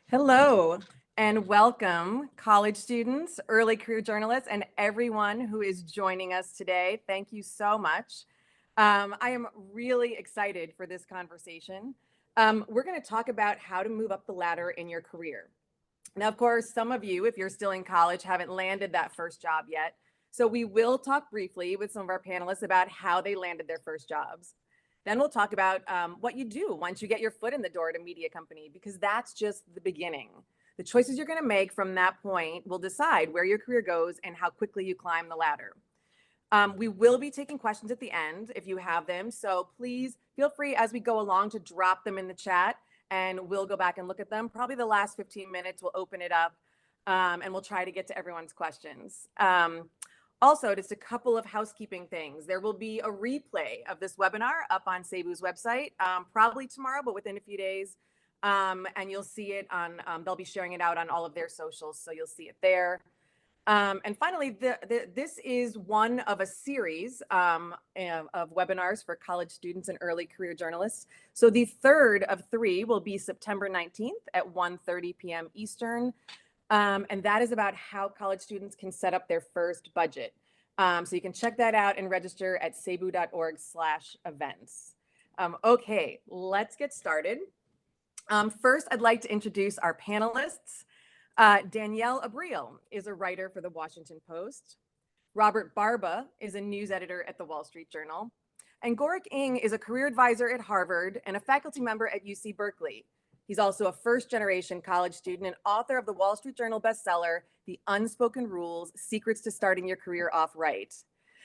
Hello and welcome, college students, early career journalists, and everyone who is joining us today. Thank you so much. I am really excited for this conversation. We're going to talk about how to move up the ladder in your career. Now, of course, some of you, if you're still in college, haven't landed that first job yet. So we will talk briefly with some of our panelists about how they landed their first jobs. Then we'll talk about what you do once you get your foot in the door at a media company, because that's just the beginning. The choices you're going to make from that point will decide where your career goes and how quickly you climb the ladder. We will be taking questions at the end if you have them. So please feel free as we go along to drop them in the chat and we'll go back and look at them. Probably the last 15 minutes, we'll open it up and we'll try to get to everyone's questions. Also, just a couple of housekeeping things. There will be a replay of this webinar up on Cebu's website, probably tomorrow, but within a few days. And you'll see it on, they'll be sharing it out on all of their socials, so you'll see it there. And finally, this is one of a series of webinars for college students and early career journalists. So the third of three will be September 19th at 1:30 p.m. Eastern. And that is about how college students can set up their first budget. So you can check that out and register at cebu.org/events. Okay, let's get started. First, I'd like to introduce our panelists. Danielle Abril is a writer for the Washington Post. Robert Barba is a news editor at the Wall Street Journal. And Gorik Ng is a career advisor at Harvard and a faculty member at UC Berkeley. He's also a first-generation college student and author of the Wall Street Journal bestseller, The Unspoken Rules: Secrets to Starting Your Career Off Right.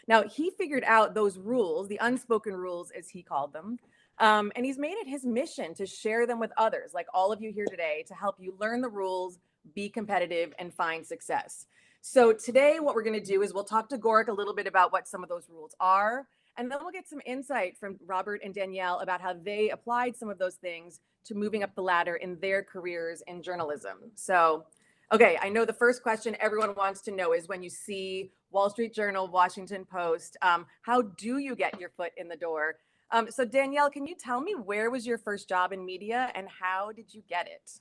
Now, he figured out those rules, the unspoken rules, as he called them, and he's made it his mission to share them with others, like all of you here today, to help you learn the rules, be competitive, and find success. So today, what we're going to do is we'll talk to Gorik a little bit about what some of those rules are, and then we'll get some insight from Robert and Danielle about how they applied some of those things to moving up the ladder in their careers in journalism. So, okay, I know the first question everyone wants to know is when you see Wall Street Journal, Washington Post, how do you get your foot in the door? So Danielle, can you tell me where was your first job in media and how did you get it?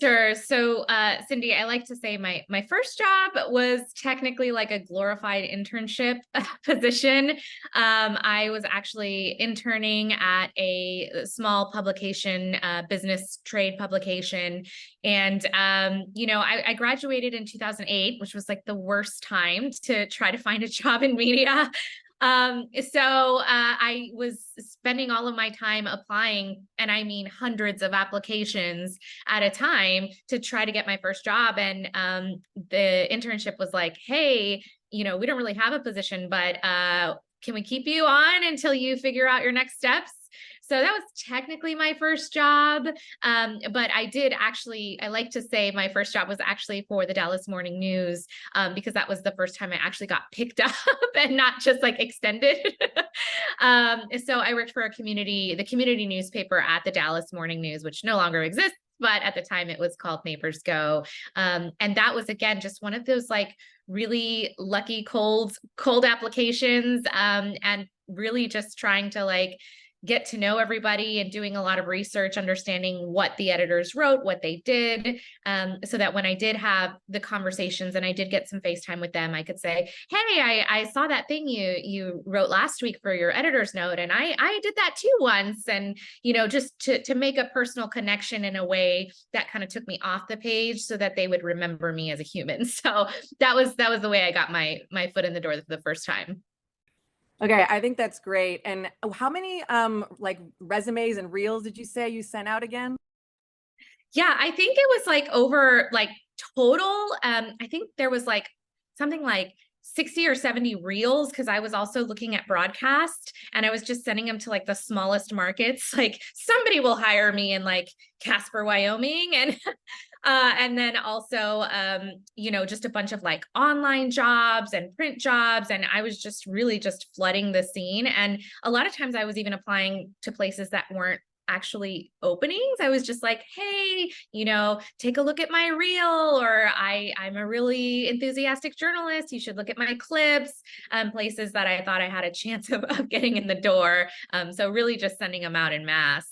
Sure. So, Cindy, I like to say my first job was technically like a glorified internship position. I was actually interning at a small publication, business trade publication. And, I graduated in 2008, which was like the worst time to try to find a job in media. I was spending all of my time applying, and I mean hundreds of applications at a time to try to get my first job. And the internship was like, hey, we don't really have a position, but can we keep you on until you figure out your next steps? So that was technically my first job. But I like to say my first job was actually for the Dallas Morning News, because that was the first time I actually got picked up and not just like extended. So I worked for the community newspaper at the Dallas Morning News, which no longer exists, but at the time it was called Neighbors Go. And that was, again, just one of those like really lucky cold applications, and really just trying to like get to know everybody and doing a lot of research, understanding what the editors wrote, what they did, so that when I did have the conversations and I did get some FaceTime with them, I could say, hey, I saw that thing you wrote last week for your editor's note, and I did that too once. And, just to make a personal connection in a way that kind of took me off the page so that they would remember me as a human. So that was the way I got my foot in the door the first time. Okay, I think that's great. And how many like resumes and reels did you say you sent out again? Yeah, I think it was like over like total. I think there was like something like 60 or 70 reels, because I was also looking at broadcast and I was just sending them to like the smallest markets. Like somebody will hire me in like Casper, Wyoming. And then also, just a bunch of like online jobs and print jobs. And I was just really just flooding the scene. And a lot of times I was even applying to places that weren't actually openings. I was just like, hey, take a look at my reel, or I'm a really enthusiastic journalist. You should look at my clips, places that I thought I had a chance of getting in the door. So really just sending them out in mass.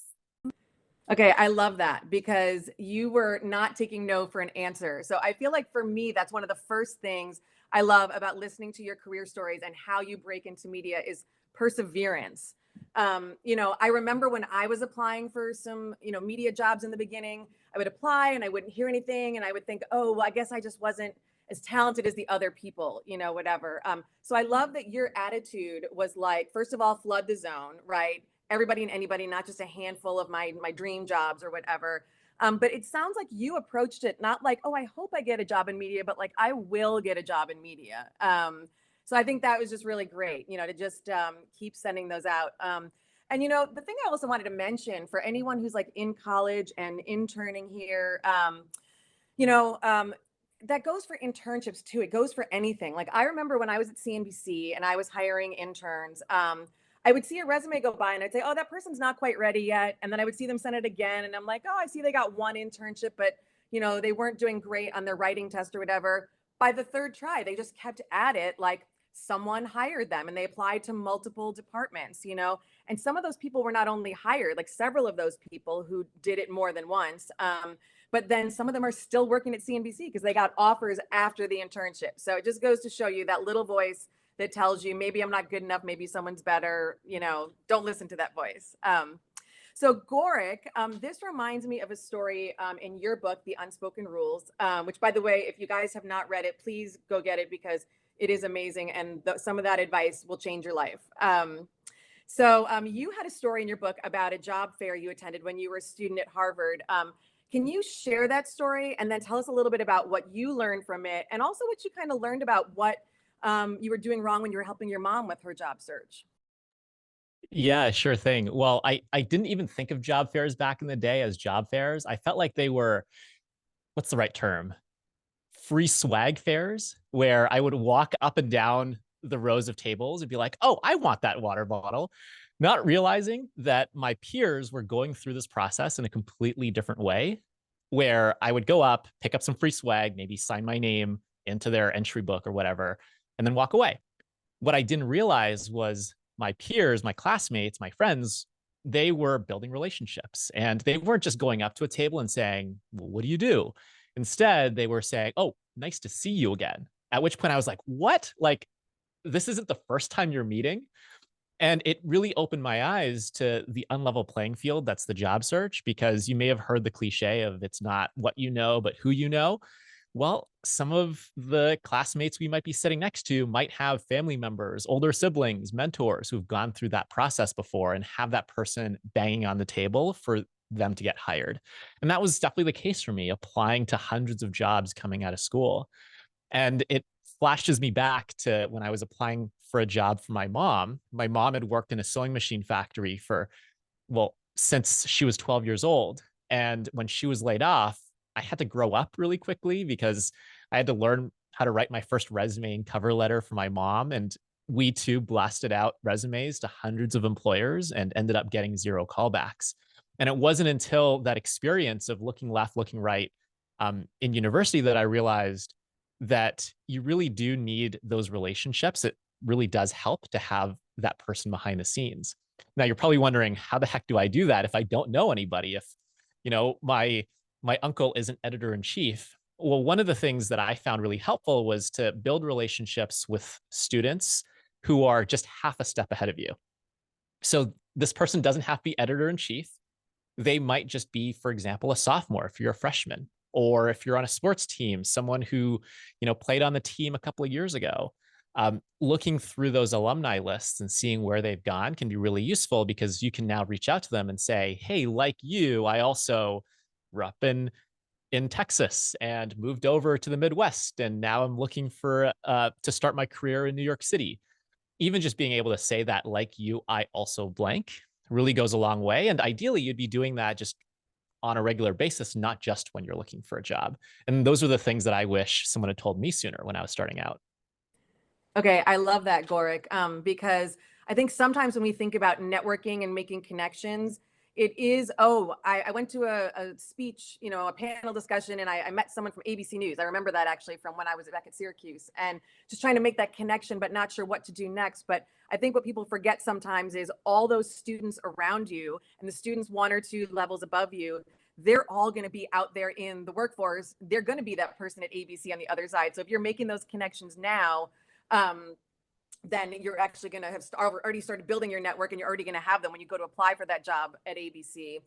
Okay, I love that because you were not taking no for an answer. So I feel like for me, that's one of the first things I love about listening to your career stories and how you break into media is perseverance. I remember when I was applying for some, media jobs in the beginning, I would apply and I wouldn't hear anything. And I would think, oh, well, I guess I just wasn't as talented as the other people, whatever. So I love that your attitude was like, first of all, flood the zone, right? Everybody and anybody, not just a handful of my dream jobs or whatever. But it sounds like you approached it not like, oh, I hope I get a job in media, but like I will get a job in media. So I think that was just really great, to just keep sending those out. And the thing I also wanted to mention for anyone who's like in college and interning here, you know, um, that goes for internships too. It goes for anything. Like I remember when I was at CNBC and I was hiring interns, I would see a resume go by and I'd say, oh, that person's not quite ready yet. And then I would see them send it again. And I'm like, oh, I see they got one internship, but they weren't doing great on their writing test or whatever. By the third try, they just kept at it like someone hired them and they applied to multiple departments, and some of those people were not only hired, like several of those people who did it more than once. But then some of them are still working at CNBC because they got offers after the internship. So it just goes to show you that little voice that tells you maybe I'm not good enough, maybe someone's better. Don't listen to that voice. So Gorick, this reminds me of a story in your book, The Unspoken Rules, which, by the way, if you guys have not read it, please go get it because it is amazing, and some of that advice will change your life. So you had a story in your book about a job fair you attended when you were a student at Harvard. Can you share that story and then tell us a little bit about what you learned from it and also what you kind of learned about what you were doing wrong when you were helping your mom with her job search? Yeah, sure thing. Well, I didn't even think of job fairs back in the day as job fairs. I felt like they were, what's the right term? Free swag fairs, where I would walk up and down the rows of tables and be like, "Oh, I want that water bottle." Not realizing that my peers were going through this process in a completely different way, where I would go up, pick up some free swag, maybe sign my name into their entry book or whatever, and then walk away. What I didn't realize was my peers, my classmates, my friends, they were building relationships and they weren't just going up to a table and saying, well, what do you do? Instead, they were saying, oh, nice to see you again. At which point I was like, what? Like, this isn't the first time you're meeting. And it really opened my eyes to the unlevel playing field that's the job search, because you may have heard the cliche of it's not what you know, but who you know. Well, some of the classmates we might be sitting next to might have family members, older siblings, mentors who've gone through that process before and have that person banging on the table for them to get hired. And that was definitely the case for me, applying to hundreds of jobs coming out of school. And it flashes me back to when I was applying for a job for my mom. My mom had worked in a sewing machine factory for, well, since she was 12 years old. And when she was laid off, I had to grow up really quickly because I had to learn how to write my first resume and cover letter for my mom. And we too blasted out resumes to hundreds of employers and ended up getting zero callbacks. And it wasn't until that experience of looking left, looking right in university that I realized that you really do need those relationships. It really does help to have that person behind the scenes. Now you're probably wondering, how the heck do I do that if I don't know anybody? If, my uncle isn't editor in chief. Well, one of the things that I found really helpful was to build relationships with students who are just half a step ahead of you. So this person doesn't have to be editor in chief. They might just be, for example, a sophomore if you're a freshman, or if you're on a sports team, someone who, played on the team a couple of years ago. Looking through those alumni lists and seeing where they've gone can be really useful, because you can now reach out to them and say, hey, like you, I also grew up in Texas and moved over to the Midwest, and now I'm looking for to start my career in New York City. Even just being able to say that, like you, I also blank, really goes a long way. And ideally, you'd be doing that just on a regular basis, not just when you're looking for a job. And those are the things that I wish someone had told me sooner when I was starting out. Okay, I love that, Gorick, because I think sometimes when we think about networking and making connections, it is, I went to a speech, a panel discussion, and I met someone from ABC News. I remember that actually from when I was back at Syracuse, and just trying to make that connection, but not sure what to do next. But I think what people forget sometimes is all those students around you and the students 1 or 2 levels above you, they're all going to be out there in the workforce. They're going to be that person at ABC on the other side. So if you're making those connections now, then you're actually going to have already started building your network, and you're already going to have them when you go to apply for that job at ABC.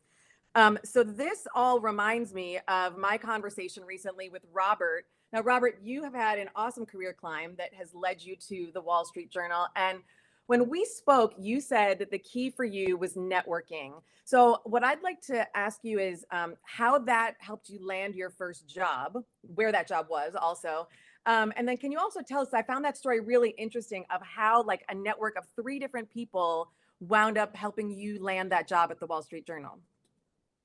So this all reminds me of my conversation recently with Robert. Now, Robert, you have had an awesome career climb that has led you to the Wall Street Journal. And when we spoke, you said that the key for you was networking. So what I'd like to ask you is how that helped you land your first job, where that job was also. And then can you also tell us, I found that story really interesting, of how like a network of 3 different people wound up helping you land that job at the Wall Street Journal.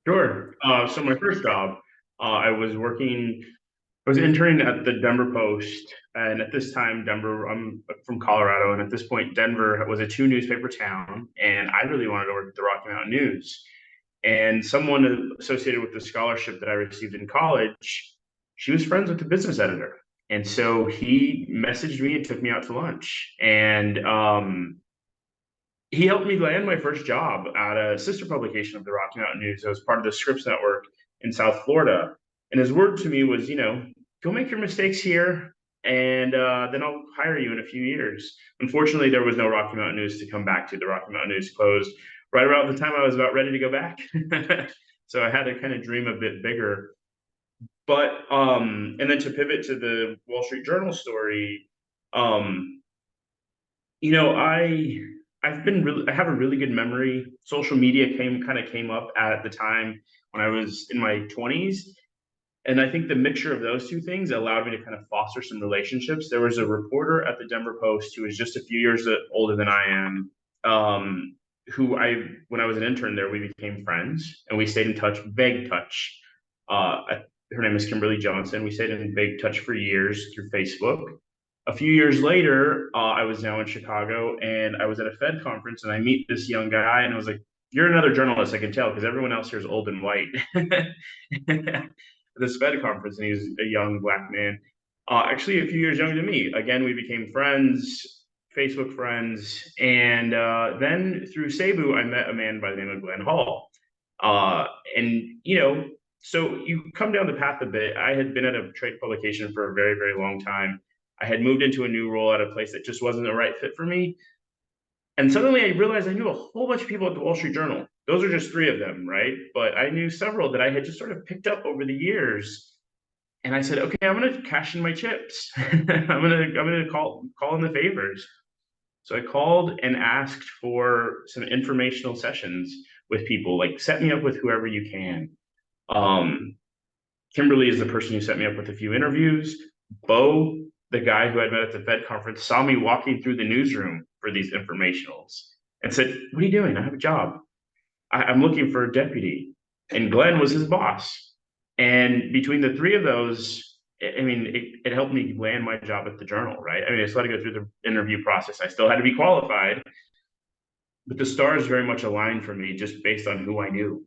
Sure. So my first job, I was interning at the Denver Post, and at this time, I'm from Colorado, and at this point, Denver was a 2 newspaper town, and I really wanted to work at the Rocky Mountain News. And someone associated with the scholarship that I received in college, she was friends with the business editor. And so he messaged me and took me out to lunch. And he helped me land my first job at a sister publication of the Rocky Mountain News. It was part of the Scripps Network in South Florida. And his word to me was, go make your mistakes here, and then I'll hire you in a few years. Unfortunately, there was no Rocky Mountain News to come back to. The Rocky Mountain News closed right around the time I was about ready to go back. So I had to kind of dream a bit bigger. But and then to pivot to the Wall Street Journal story, I have a really good memory. Social media came up at the time when I was in my 20s. And I think the mixture of those 2 things allowed me to kind of foster some relationships. There was a reporter at the Denver Post who was just a few years older than I am, when I was an intern there, we became friends, and we stayed in touch, vague touch. Her name is Kimberly Johnson. We stayed in vague touch for years through Facebook. A few years later, I was now in Chicago, and I was at a Fed conference, and I meet this young guy, and I was like, "You're another journalist, I can tell, because everyone else here is old and white." This Fed conference, and he was a young Black man, actually a few years younger than me. Again, we became friends, Facebook friends, and then through Cebu, I met a man by the name of Glenn Hall. So you come down the path a bit. I had been at a trade publication for a very, very long time. I had moved into a new role at a place that just wasn't the right fit for me. And suddenly I realized I knew a whole bunch of people at the Wall Street Journal. Those are just 3 of them, right? But I knew several that I had just sort of picked up over the years. And I said, okay, I'm going to cash in my chips. I'm going to call in the favors. So I called and asked for some informational sessions with people, like set me up with whoever you can. Kimberly is the person who set me up with a few interviews. Bo, the guy who I'd met at the Fed conference, saw me walking through the newsroom for these informationals and said, "What are you doing? I have a job. I'm looking for a deputy." And Glenn was his boss. And between the 3 of those, it helped me land my job at the Journal, right? I still had to go through the interview process. I still had to be qualified, but the stars very much aligned for me just based on who I knew.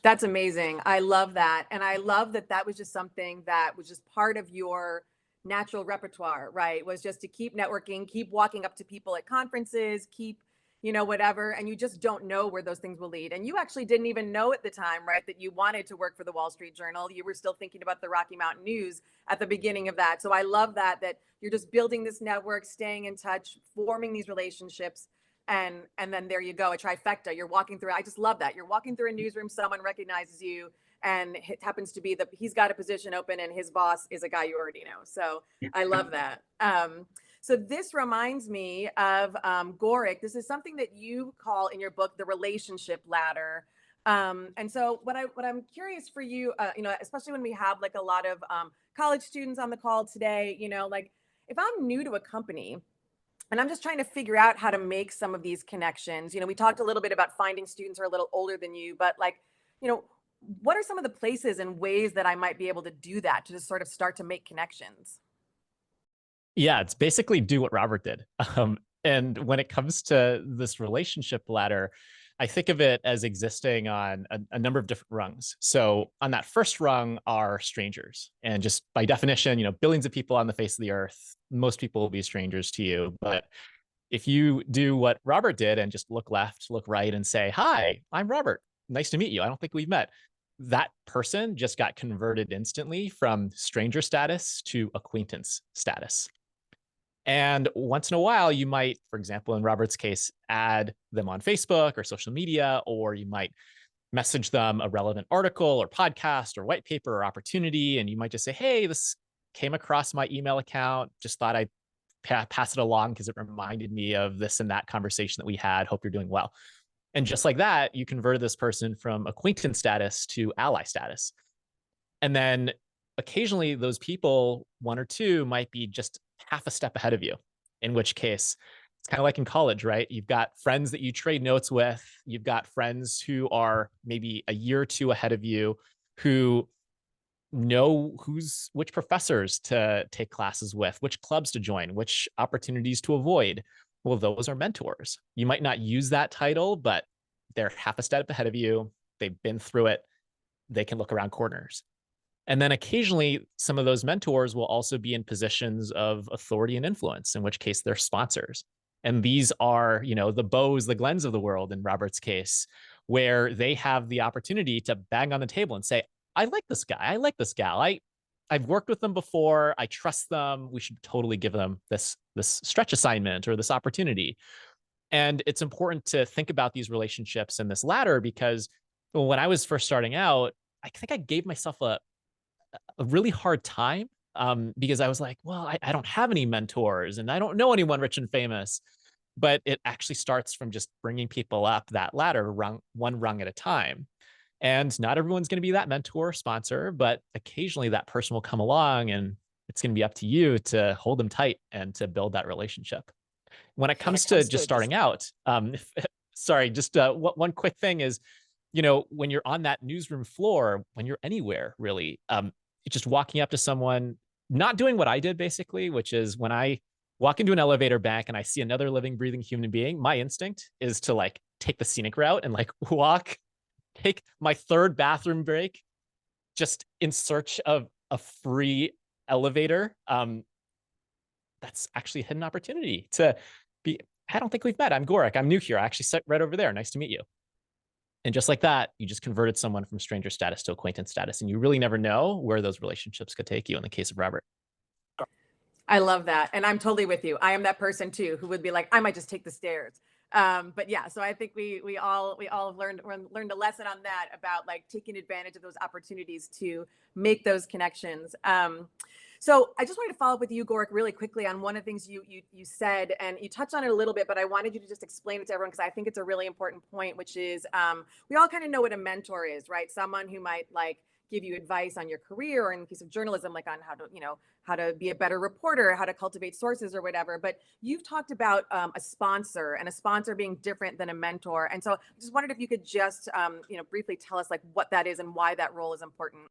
That's amazing. I love that. And I love that that was just something that was just part of your natural repertoire, right? Was just to keep networking, keep walking up to people at conferences, keep, whatever. And you just don't know where those things will lead. And you actually didn't even know at the time, right, that you wanted to work for the Wall Street Journal. You were still thinking about the Rocky Mountain News at the beginning of that. So I love that you're just building this network, staying in touch, forming these relationships. And then there you go, a trifecta. You're walking through, I just love that. You're walking through a newsroom, someone recognizes you, and it happens to be that he's got a position open and his boss is a guy you already know. So I love that. So this reminds me of Gorick. This is something that you call in your book the relationship ladder. And so what I'm curious for you, especially when we have like a lot of college students on the call today, like if I'm new to a company, and I'm just trying to figure out how to make some of these connections. We talked a little bit about finding students who are a little older than you, but what are some of the places and ways that I might be able to do that to just sort of start to make connections? Yeah, it's basically do what Robert did. And when it comes to this relationship ladder, I think of it as existing on a number of different rungs. So on that first rung are strangers. And just by definition, billions of people on the face of the earth, most people will be strangers to you. But if you do what Robert did and just look left, look right, and say, "Hi, I'm Robert. Nice to meet you. I don't think we've met." That person just got converted instantly from stranger status to acquaintance status. And once in a while, you might, for example, in Robert's case, add them on Facebook or social media, or you might message them a relevant article or podcast or white paper or opportunity. And you might just say, "Hey, this came across my email account. Just thought I'd pass it along because it reminded me of this and that conversation that we had. Hope you're doing well." And just like that, you converted this person from acquaintance status to ally status. And then occasionally those people, one or two, might be just half a step ahead of you, in which case it's kind of like in college, right? You've got friends that you trade notes with, you've got friends who are maybe a year or two ahead of you, who know which professors to take classes with, which clubs to join, which opportunities to avoid. Well, those are mentors. You might not use that title, but they're half a step ahead of you. They've been through it. They can look around corners. And then occasionally, some of those mentors will also be in positions of authority and influence, in which case they're sponsors. And these are, the Bows, the Glens of the world, in Robert's case, where they have the opportunity to bang on the table and say, "I like this guy. I like this gal. I've worked with them before. I trust them. We should totally give them this stretch assignment or this opportunity." And it's important to think about these relationships and this ladder, because when I was first starting out, I think I gave myself a really hard time, because I was like, well, I don't have any mentors and I don't know anyone rich and famous. But it actually starts from just bringing people up that ladder one rung at a time. And not everyone's going to be that mentor or sponsor, but occasionally that person will come along, and it's going to be up to you to hold them tight and to build that relationship. When it comes to just starting out, sorry, just one quick thing is, when you're on that newsroom floor, when you're anywhere really, just walking up to someone, not doing what I did basically, which is when I walk into an elevator bank and I see another living, breathing human being, my instinct is to like take the scenic route and like take my third bathroom break just in search of a free elevator. That's actually a hidden opportunity to be. I don't think we've met. I'm Gorik. I'm new here. I actually sit right over there. Nice to meet you. And just like that, you just converted someone from stranger status to acquaintance status. And you really never know where those relationships could take you in the case of Robert. I love that. And I'm totally with you. I am that person too, who would be like, I might just take the stairs. But yeah, so I think we all have learned a lesson on that, about like taking advantage of those opportunities to make those connections. So I just wanted to follow up with you, Gorik, really quickly on one of the things you said, and you touched on it a little bit, but I wanted you to just explain it to everyone, because I think it's a really important point, which is we all kind of know what a mentor is, right? Someone who might like give you advice on your career or in the piece of journalism, like on how to be a better reporter, how to cultivate sources or whatever. But you've talked about a sponsor, and a sponsor being different than a mentor. And so I just wondered if you could just briefly tell us like what that is and why that role is important.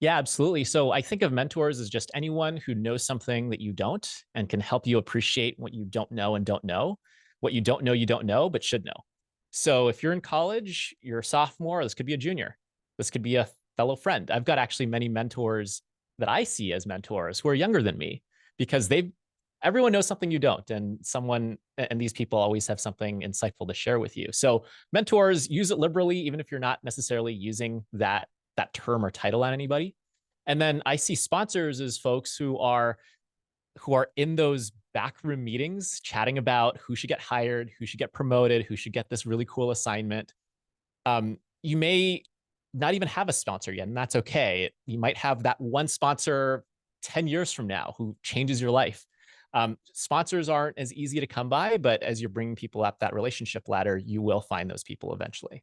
Yeah, absolutely. So I think of mentors as just anyone who knows something that you don't and can help you appreciate what you don't know and don't know. What you don't know, but should know. So if you're in college, you're a sophomore, this could be a junior. This could be a fellow friend. I've got actually many mentors that I see as mentors who are younger than me, because everyone knows something you don't, and these people always have something insightful to share with you. So mentors, use it liberally, even if you're not necessarily using that term or title on anybody. And then I see sponsors as folks who are in those backroom meetings chatting about who should get hired, who should get promoted, who should get this really cool assignment. You may not even have a sponsor yet, and that's okay. You might have that one sponsor 10 years from now who changes your life. Sponsors aren't as easy to come by, but as you're bringing people up that relationship ladder, you will find those people eventually.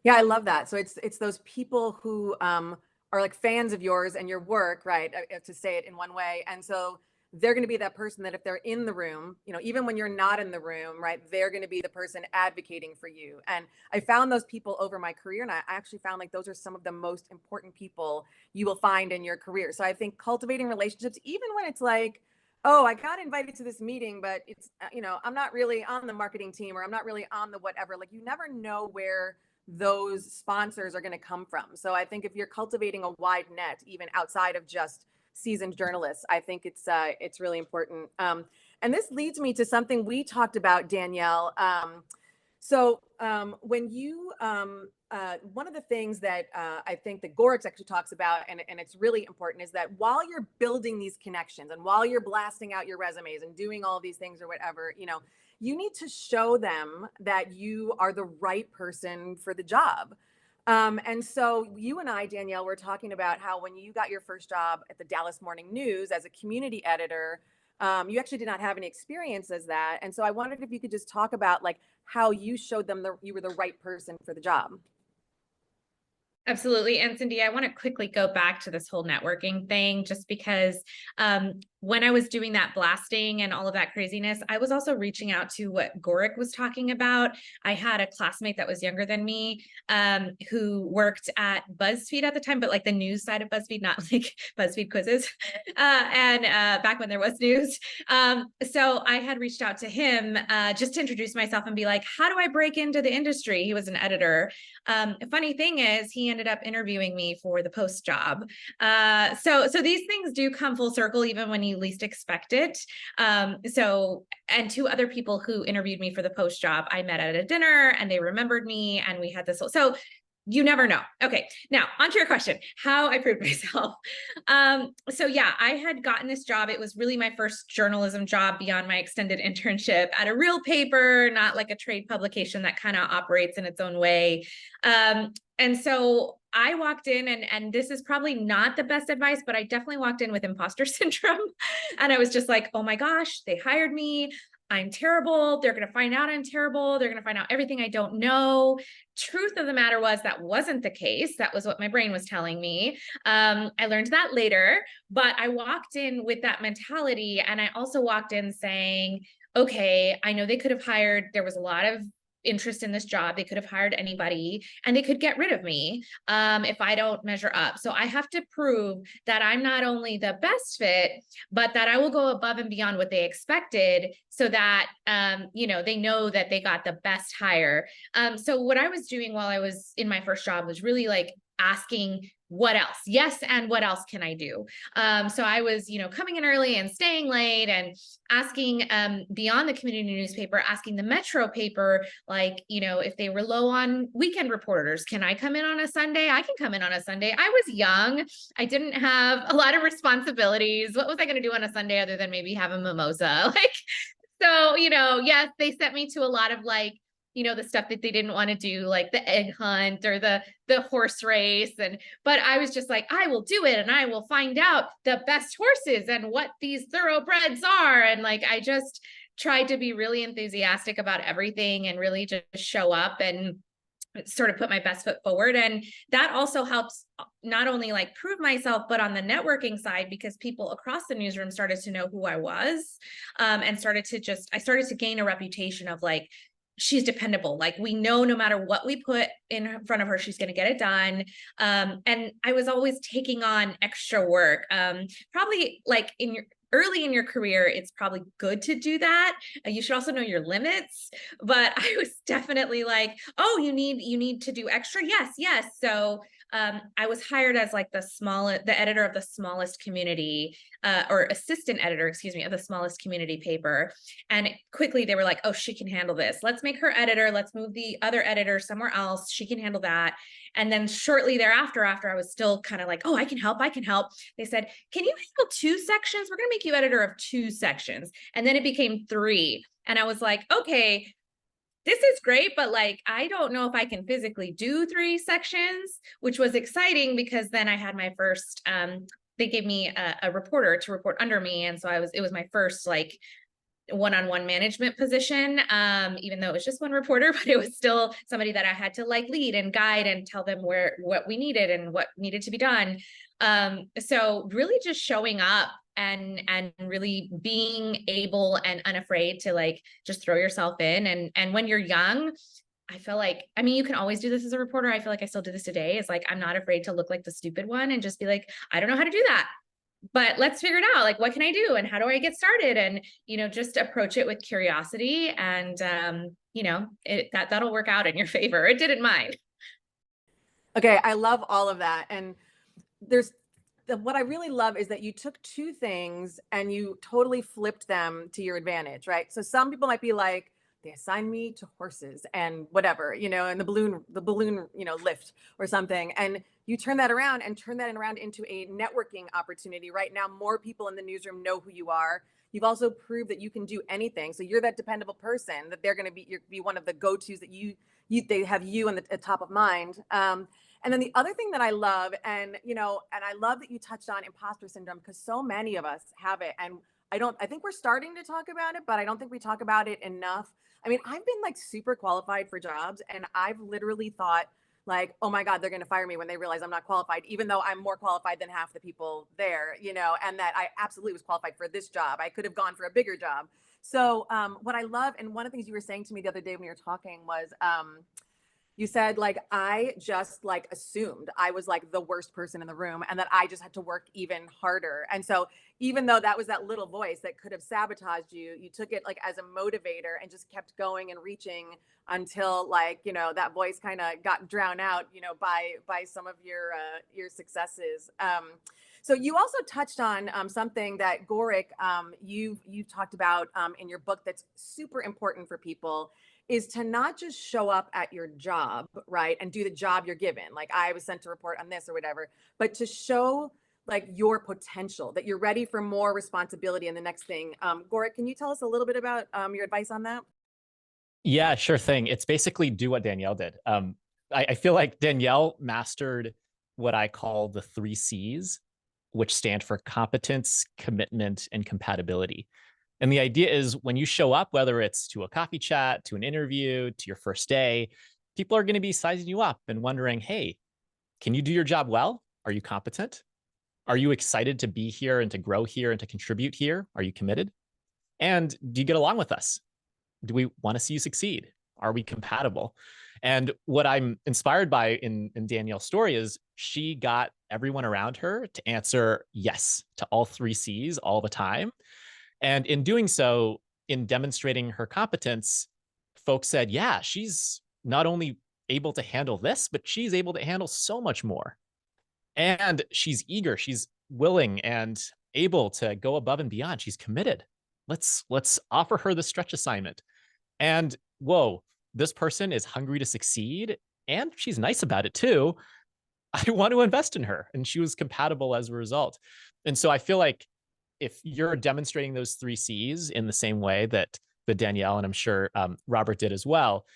Yeah, I love that. So it's those people who are like fans of yours and your work, right? To say it in one way. And so they're going to be that person that if they're in the room, even when you're not in the room, right, they're going to be the person advocating for you. And I found those people over my career, and I actually found like those are some of the most important people you will find in your career. So I think cultivating relationships, even when it's like oh, I got invited to this meeting, but it's, I'm not really on the marketing team, or I'm not really on the whatever. Like, you never know where those sponsors are going to come from. So I think if you're cultivating a wide net, even outside of just seasoned journalists, I think it's really important. And this leads me to something we talked about, Danielle. When you, one of the things that I think that Gorix actually talks about, and it's really important, is that while you're building these connections and while you're blasting out your resumes and doing all of these things or whatever, you need to show them that you are the right person for the job. And so you and I, Danielle, were talking about how when you got your first job at the Dallas Morning News as a community editor, you actually did not have any experience as that. And so I wondered if you could just talk about like how you showed them that you were the right person for the job. Absolutely. And Cindy, I want to quickly go back to this whole networking thing, just because when I was doing that blasting and all of that craziness, I was also reaching out to what Gorick was talking about. I had a classmate that was younger than me who worked at BuzzFeed at the time, but like the news side of BuzzFeed, not like BuzzFeed quizzes. And back when there was news. So I had reached out to him just to introduce myself and be like, how do I break into the industry? He was an editor. Funny thing is, he ended up interviewing me for the Post job. So these things do come full circle, even when you least expect it. And two other people who interviewed me for the Post job, I met at a dinner and they remembered me, and we had this whole, so you never know. Okay, now onto your question, how I proved myself. So yeah, I had gotten this job. It was really my first journalism job beyond my extended internship at a real paper, not like a trade publication that kind of operates in its own way. And so I walked in, and this is probably not the best advice, but I definitely walked in with imposter syndrome. And I was just like, oh my gosh, they hired me. I'm terrible. They're going to find out I'm terrible. They're going to find out everything I don't know. Truth of the matter was that wasn't the case. That was what my brain was telling me. I learned that later, but I walked in with that mentality. And I also walked in saying, okay, I know they could have hired, there was a lot of interest in this job. They could have hired anybody and they could get rid of me if I don't measure up. So I have to prove that I'm not only the best fit, but that I will go above and beyond what they expected, so that, they know that they got the best hire. So what I was doing while I was in my first job was really like asking, what else? Yes. And what else can I do? So I was, coming in early and staying late, and asking beyond the community newspaper, asking the Metro paper, like, if they were low on weekend reporters, can I come in on a Sunday? I can come in on a Sunday. I was young. I didn't have a lot of responsibilities. What was I going to do on a Sunday other than maybe have a mimosa? So, yes, they sent me to a lot of like, the stuff that they didn't want to do, like the egg hunt or the horse race. But I was just like, I will do it, and I will find out the best horses and what these thoroughbreds are. And like, I just tried to be really enthusiastic about everything and really just show up and sort of put my best foot forward. And that also helps not only like prove myself, but on the networking side, because people across the newsroom started to know who I was, and I started to gain a reputation of like, she's dependable. Like, we know no matter what we put in front of her, she's going to get it done. And I was always taking on extra work. Probably like early in your career, it's probably good to do that. You should also know your limits, but I was definitely like, oh, you need to do extra. Yes. So I was hired as like the editor of the smallest community, or assistant editor, excuse me, of the smallest community paper. And quickly they were like, oh, she can handle this. Let's make her editor. Let's move the other editor somewhere else. She can handle that. And then shortly thereafter, after I was still kind of like, oh, I can help. They said, can you handle 2 sections? We're going to make you editor of 2 sections. And then it became 3. And I was like, okay, this is great, but like, I don't know if I can physically do 3 sections, which was exciting because then I had my first, they gave me a reporter to report under me. And so it was my first like one-on-one management position, even though it was just one reporter, but it was still somebody that I had to like lead and guide and tell them what we needed and what needed to be done. So really just showing up and really being able and unafraid to like just throw yourself in. And when you're young, I feel like, I mean, you can always do this as a reporter. I feel like I still do this today. It's like, I'm not afraid to look like the stupid one and just be like, I don't know how to do that. but let's figure it out. Like, what can I do? And how do I get started? And, just approach it with curiosity, and, that'll work out in your favor. It didn't mine. Okay, I love all of that. And what I really love is that you took two things and you totally flipped them to your advantage, right? So some people might be like, they assigned me to horses and whatever, and the balloon, lift or something. And you turn that around and turn that around into a networking opportunity. Right now, more people in the newsroom know who you are. You've also proved that you can do anything. So you're that dependable person that they're going to be one of the go-tos that they have you on the top of mind. And then the other thing that I love, and I love that you touched on imposter syndrome, because so many of us have it. And I think we're starting to talk about it, but I don't think we talk about it enough. I mean, I've been like super qualified for jobs, and I've literally thought like, oh my God, they're going to fire me when they realize I'm not qualified, even though I'm more qualified than half the people there, and that I absolutely was qualified for this job. I could have gone for a bigger job. So what I love, and one of the things you were saying to me the other day when you were talking was, you said like, I just like assumed I was like the worst person in the room and that I just had to work even harder. And so even though that was that little voice that could have sabotaged you, you took it like as a motivator and just kept going and reaching until like, that voice kind of got drowned out, by some of your successes. So you also touched on something that Gorick, you've talked about in your book that's super important for people, is to not just show up at your job, right, and do the job you're given. Like, I was sent to report on this or whatever, but to show like your potential, that you're ready for more responsibility in the next thing. Gorick, can you tell us a little bit about your advice on that? Yeah, sure thing. It's basically do what Danielle did. I feel like Danielle mastered what I call the 3 C's, which stand for competence, commitment, and compatibility. And the idea is when you show up, whether it's to a coffee chat, to an interview, to your first day, people are going to be sizing you up and wondering, hey, can you do your job well? Are you competent? Are you excited to be here and to grow here and to contribute here? Are you committed? And do you get along with us? Do we want to see you succeed? Are we compatible? And what I'm inspired by in Danielle's story is she got everyone around her to answer yes to all 3 C's all the time. And in doing so, in demonstrating her competence, folks said, yeah, she's not only able to handle this, but she's able to handle so much more. And she's eager, she's willing and able to go above and beyond. She's committed. Let's offer her the stretch assignment. And whoa, this person is hungry to succeed and she's nice about it too. I want to invest in her. And she was compatible as a result. And so I feel like if you're demonstrating those 3 C's in the same way that Danielle and I'm sure Robert did as well,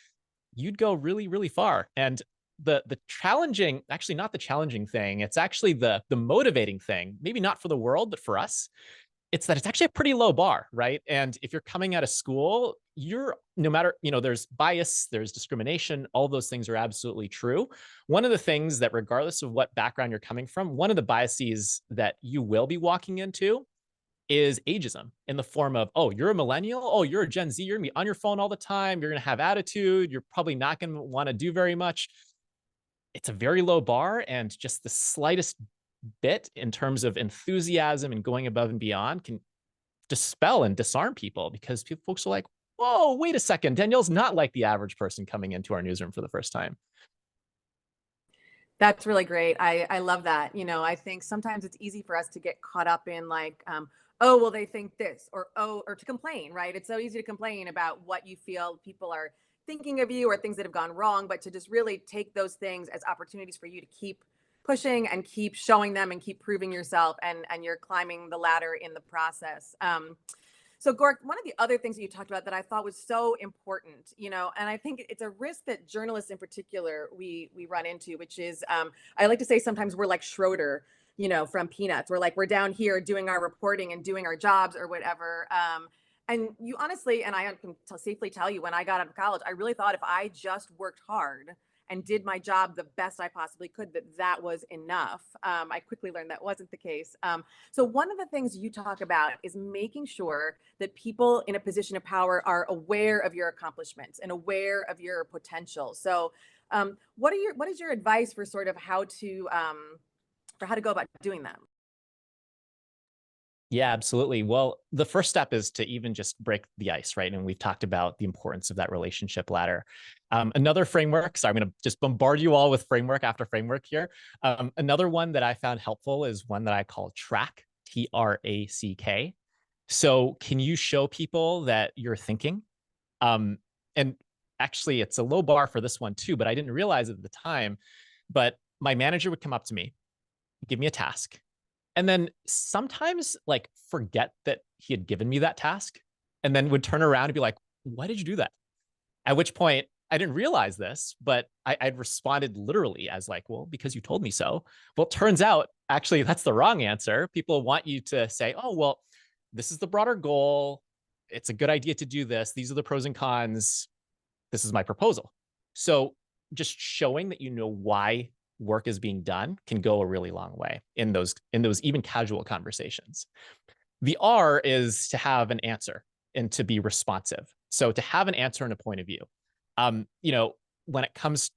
you'd go really, really far. And the challenging, actually not the challenging thing, it's actually the motivating thing, maybe not for the world, but for us, it's that it's actually a pretty low bar, right? And if you're coming out of school, you're no matter, there's bias, there's discrimination, all those things are absolutely true. One of the things that, regardless of what background you're coming from, one of the biases that you will be walking into is ageism in the form of, oh, you're a millennial. Oh, you're a Gen Z. You're gonna be on your phone all the time. You're going to have attitude. You're probably not going to want to do very much. It's a very low bar, and just the slightest bit in terms of enthusiasm and going above and beyond can dispel and disarm people, because folks are like, whoa, wait a second. Danielle's not like the average person coming into our newsroom for the first time. That's really great. I love that. I think sometimes it's easy for us to get caught up in like, oh, well, they think this, or oh, or to complain, right? It's so easy to complain about what you feel people are thinking of you or things that have gone wrong, but to just really take those things as opportunities for you to keep pushing and keep showing them and keep proving yourself, and you're climbing the ladder in the process. So Gork, one of the other things that you talked about that I thought was so important, and I think it's a risk that journalists in particular we run into, which is, I like to say sometimes we're like Schroeder, from Peanuts. We're down here doing our reporting and doing our jobs or whatever. And you honestly, and I can safely tell you, when I got out of college, I really thought if I just worked hard and did my job the best I possibly could, that was enough. I quickly learned that wasn't the case. So one of the things you talk about is making sure that people in a position of power are aware of your accomplishments and aware of your potential. So what is your advice for sort of how to go about doing that? Yeah, absolutely. Well, the first step is to even just break the ice, right? And we've talked about the importance of that relationship ladder. Another framework, so I'm going to just bombard you all with framework after framework here. Another one that I found helpful is one that I call TRACK, TRACK. So can you show people that you're thinking? And actually, it's a low bar for this one too, but I didn't realize it at the time. But my manager would come up to me, give me a task, and then sometimes like forget that he had given me that task, and then would turn around and be like, why did you do that? At which point I didn't realize this, but I'd responded literally as like, well, because you told me so. Well, it turns out actually that's the wrong answer. People want you to say, oh, well, this is the broader goal. It's a good idea to do this. These are the pros and cons. This is my proposal. So just showing that you know why work is being done can go a really long way in those even casual conversations. The R is to have an answer and to be responsive. So to have an answer and a point of view. You know, when it comes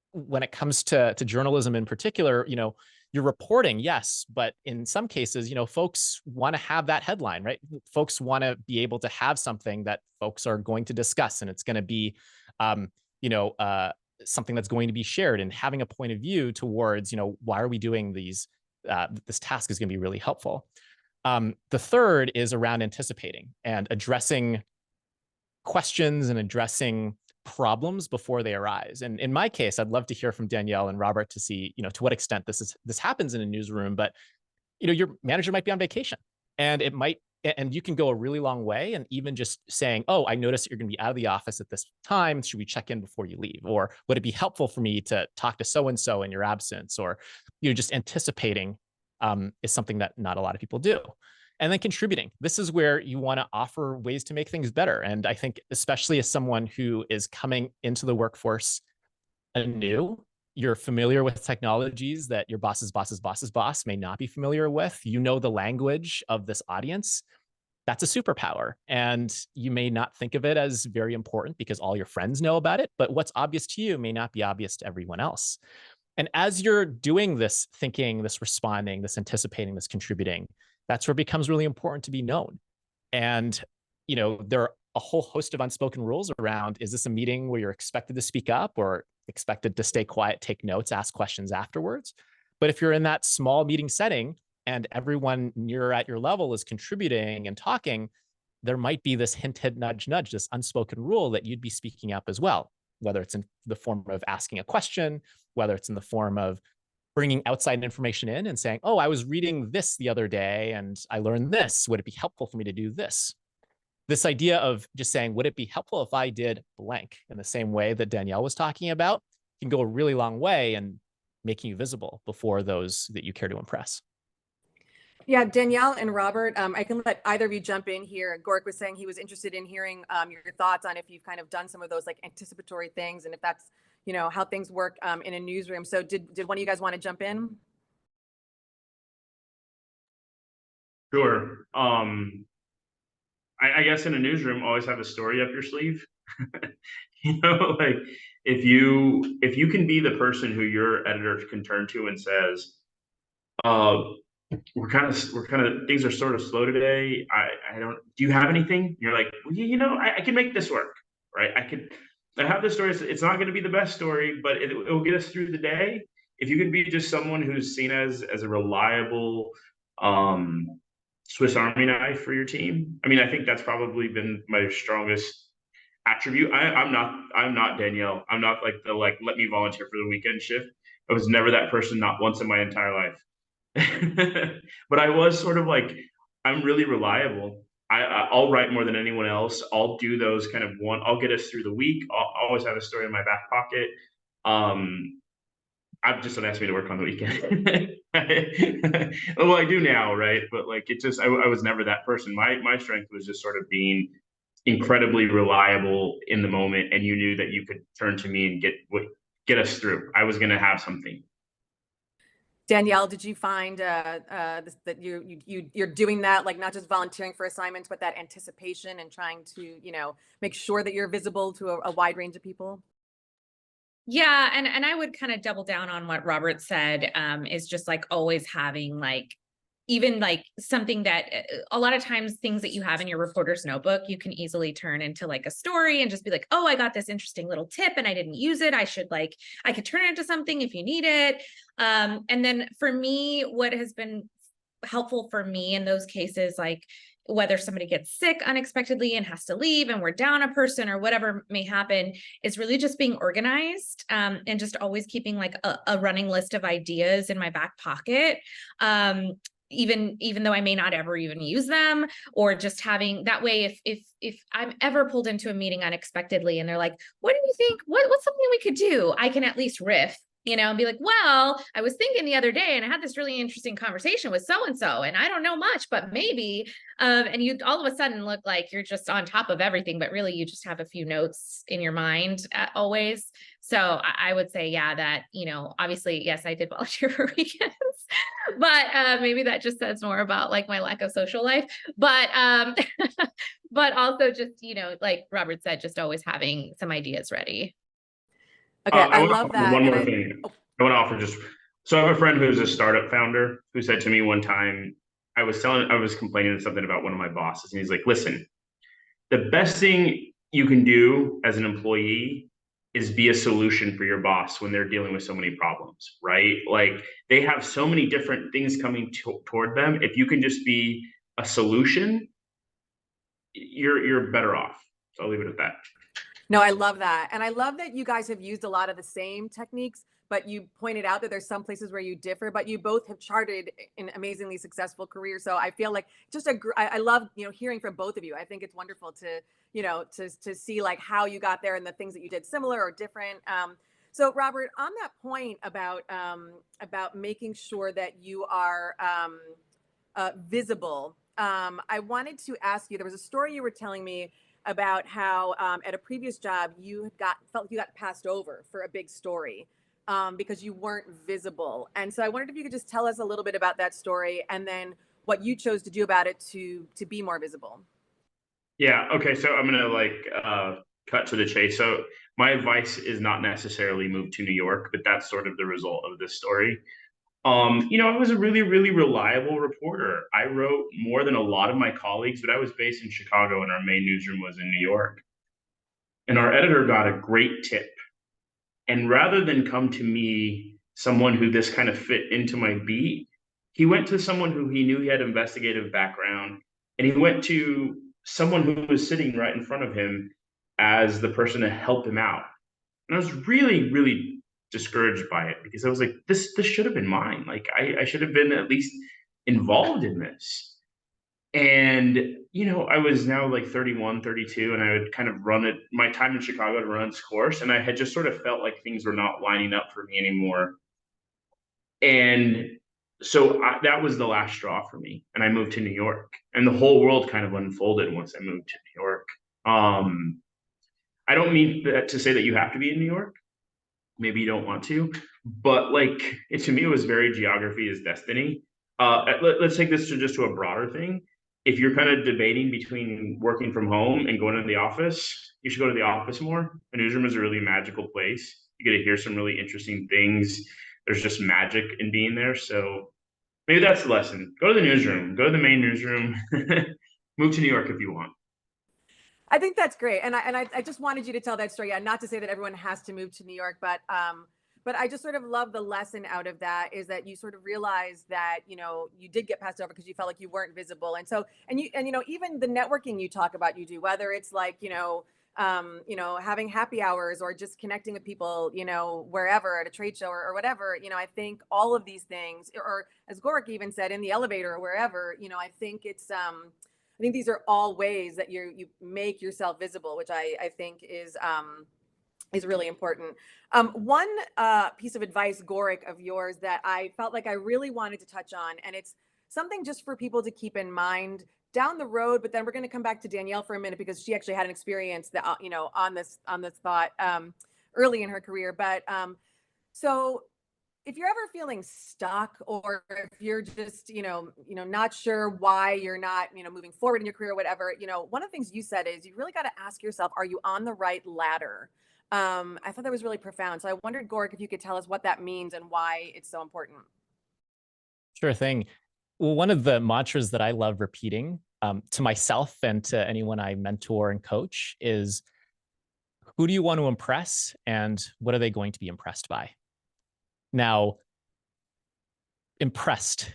to journalism in particular, you know, you're reporting, yes, but in some cases, you know, folks want to have that headline, right? Folks want to be able to have something that folks are going to discuss, and it's going to be, you know, something that's going to be shared. And having a point of view towards, you know, why are we doing these? This task is going to be really helpful. The third is around anticipating and addressing questions and addressing problems before they arise. And in my case, I'd love to hear from Danielle and Robert to see, you know, to what extent this happens in a newsroom. But you know, your manager might be on vacation, and you can go a really long way. And even just saying, oh, I noticed you're going to be out of the office at this time. Should we check in before you leave? Or would it be helpful for me to talk to so-and-so in your absence? Or, you know, just anticipating is something that not a lot of people do. And then contributing. This is where you want to offer ways to make things better. And I think, especially as someone who is coming into the workforce anew, you're familiar with technologies that your boss's boss may not be familiar with. You know the language of this audience. That's a superpower. And you may not think of it as very important because all your friends know about it, but what's obvious to you may not be obvious to everyone else. And as you're doing this thinking, this responding, this anticipating, this contributing, that's where it becomes really important to be known. And, you know, there are a whole host of unspoken rules around, is this a meeting where you're expected to speak up or expected to stay quiet, take notes, ask questions afterwards? But if you're in that small meeting setting and everyone near at your level is contributing and talking, there might be this hint, hint, nudge, nudge, this unspoken rule that you'd be speaking up as well, whether it's in the form of asking a question, whether it's in the form of bringing outside information in and saying, oh, I was reading this the other day and I learned this. Would it be helpful for me to do this? This idea of just saying, would it be helpful if I did blank in the same way that Danielle was talking about, can go a really long way in making you visible before those that you care to impress. Yeah, Danielle and Robert, I can let either of you jump in here. Gork was saying he was interested in hearing your thoughts on if you've kind of done some of those like anticipatory things and if that's, you know, how things work in a newsroom. So did one of you guys want to jump in? Sure. I guess in a newsroom, always have a story up your sleeve. You know, like if you can be the person who your editor can turn to and says, we're kind of things are sort of slow today. I don't, do you have anything? And you're like, well, you know, I can make this work, right? I have this story. It's not going to be the best story, but it will get us through the day. If you can be just someone who's seen as a reliable Swiss Army knife for your team. I mean, I think that's probably been my strongest attribute. I'm not Danielle. I'm not like let me volunteer for the weekend shift. I was never that person, not once in my entire life. But I was sort of like, I'm really reliable. I'll write more than anyone else. I'll do those kind of I'll get us through the week. I'll always have a story in my back pocket. I just don't ask me to work on the weekend. Well, I do now, right? But like, it just, I was never that person. My strength was just sort of being incredibly reliable in the moment, and you knew that you could turn to me and get us through. I was going to have something. Danielle, did you find that you're doing that, like not just volunteering for assignments, but that anticipation and trying to, you know, make sure that you're visible to a wide range of people? Yeah, and I would kind of double down on what Robert said, is just like always having like even like something that a lot of times things that you have in your reporter's notebook, you can easily turn into like a story and just be like, oh, I got this interesting little tip and I didn't use it. I could turn it into something if you need it. And then for me, what has been helpful for me in those cases, like whether somebody gets sick unexpectedly and has to leave and we're down a person or whatever may happen, is really just being organized, and just always keeping like a running list of ideas in my back pocket. Even though I may not ever even use them, or just having that way, if I'm ever pulled into a meeting unexpectedly and they're like, what do you think? What's something we could do? I can at least riff, and be like, well, I was thinking the other day and I had this really interesting conversation with so-and-so, and I don't know much, but maybe, and you all of a sudden look like you're just on top of everything, but really you just have a few notes in your mind always. So I would say, yeah, that, obviously, yes, I did volunteer for weekends, but maybe that just says more about like my lack of social life, but, but also just, like Robert said, just always having some ideas ready. Okay, I love that. One more thing. I want to offer so I have a friend who's a startup founder who said to me one time, I was complaining something about one of my bosses, and he's like, listen, the best thing you can do as an employee is be a solution for your boss when they're dealing with so many problems, right? Like they have so many different things coming toward them. If you can just be a solution, you're better off. So I'll leave it at that. No, I love that. And I love that you guys have used a lot of the same techniques, but you pointed out that there's some places where you differ, but you both have charted an amazingly successful career. So I feel like I love, hearing from both of you. I think it's wonderful to, to see like how you got there and the things that you did similar or different. So Robert, on that point about making sure that you are visible, I wanted to ask you, there was a story you were telling me about how at a previous job you felt you got passed over for a big story because you weren't visible. And so I wondered if you could just tell us a little bit about that story and then what you chose to do about it to be more visible. Yeah. Okay. So I'm gonna cut to the chase. So my advice is not necessarily move to New York, but that's sort of the result of this story. I was a really, really reliable reporter. I wrote more than a lot of my colleagues, but I was based in Chicago and our main newsroom was in New York. And our editor got a great tip. And rather than come to me, someone who this kind of fit into my beat, he went to someone who he knew he had investigative background. And he went to someone who was sitting right in front of him as the person to help him out. And I was really, really discouraged by it because I was like, this should have been mine. Like I should have been at least involved in this. And, I was now like 31, 32, and I would kind of my time in Chicago to run its course. And I had just sort of felt like things were not lining up for me anymore. And so that was the last straw for me. And I moved to New York, and the whole world kind of unfolded once I moved to New York. I don't mean that to say that you have to be in New York. Maybe you don't want to, but to me, it was very geography is destiny. Let's take this to a broader thing. If you're kind of debating between working from home and going to the office, you should go to the office more. A newsroom is a really magical place. You get to hear some really interesting things. There's just magic in being there. So maybe that's the lesson. Go to the newsroom, go to the main newsroom, move to New York if you want. I think that's great. And I just wanted you to tell that story. Yeah, not to say that everyone has to move to New York, but I just sort of love the lesson out of that is that you sort of realize that, you did get passed over because you felt like you weren't visible. And so, and even the networking you talk about, you do, whether it's like, having happy hours or just connecting with people, wherever at a trade show or whatever, I think all of these things, or as Gorik even said, in the elevator or wherever, I think I think these are all ways that you make yourself visible, which I think is really important. One piece of advice, Gorik, of yours that I felt like I really wanted to touch on, and it's something just for people to keep in mind down the road. But then we're going to come back to Danielle for a minute because she actually had an experience that on this thought early in her career. But so if you're ever feeling stuck, or if you're just, not sure why you're not, moving forward in your career or whatever, one of the things you said is you really got to ask yourself, are you on the right ladder? I thought that was really profound. So I wondered, Gorik, if you could tell us what that means and why it's so important. Sure thing. Well, one of the mantras that I love repeating to myself and to anyone I mentor and coach is, who do you want to impress and what are they going to be impressed by? Now, impressed.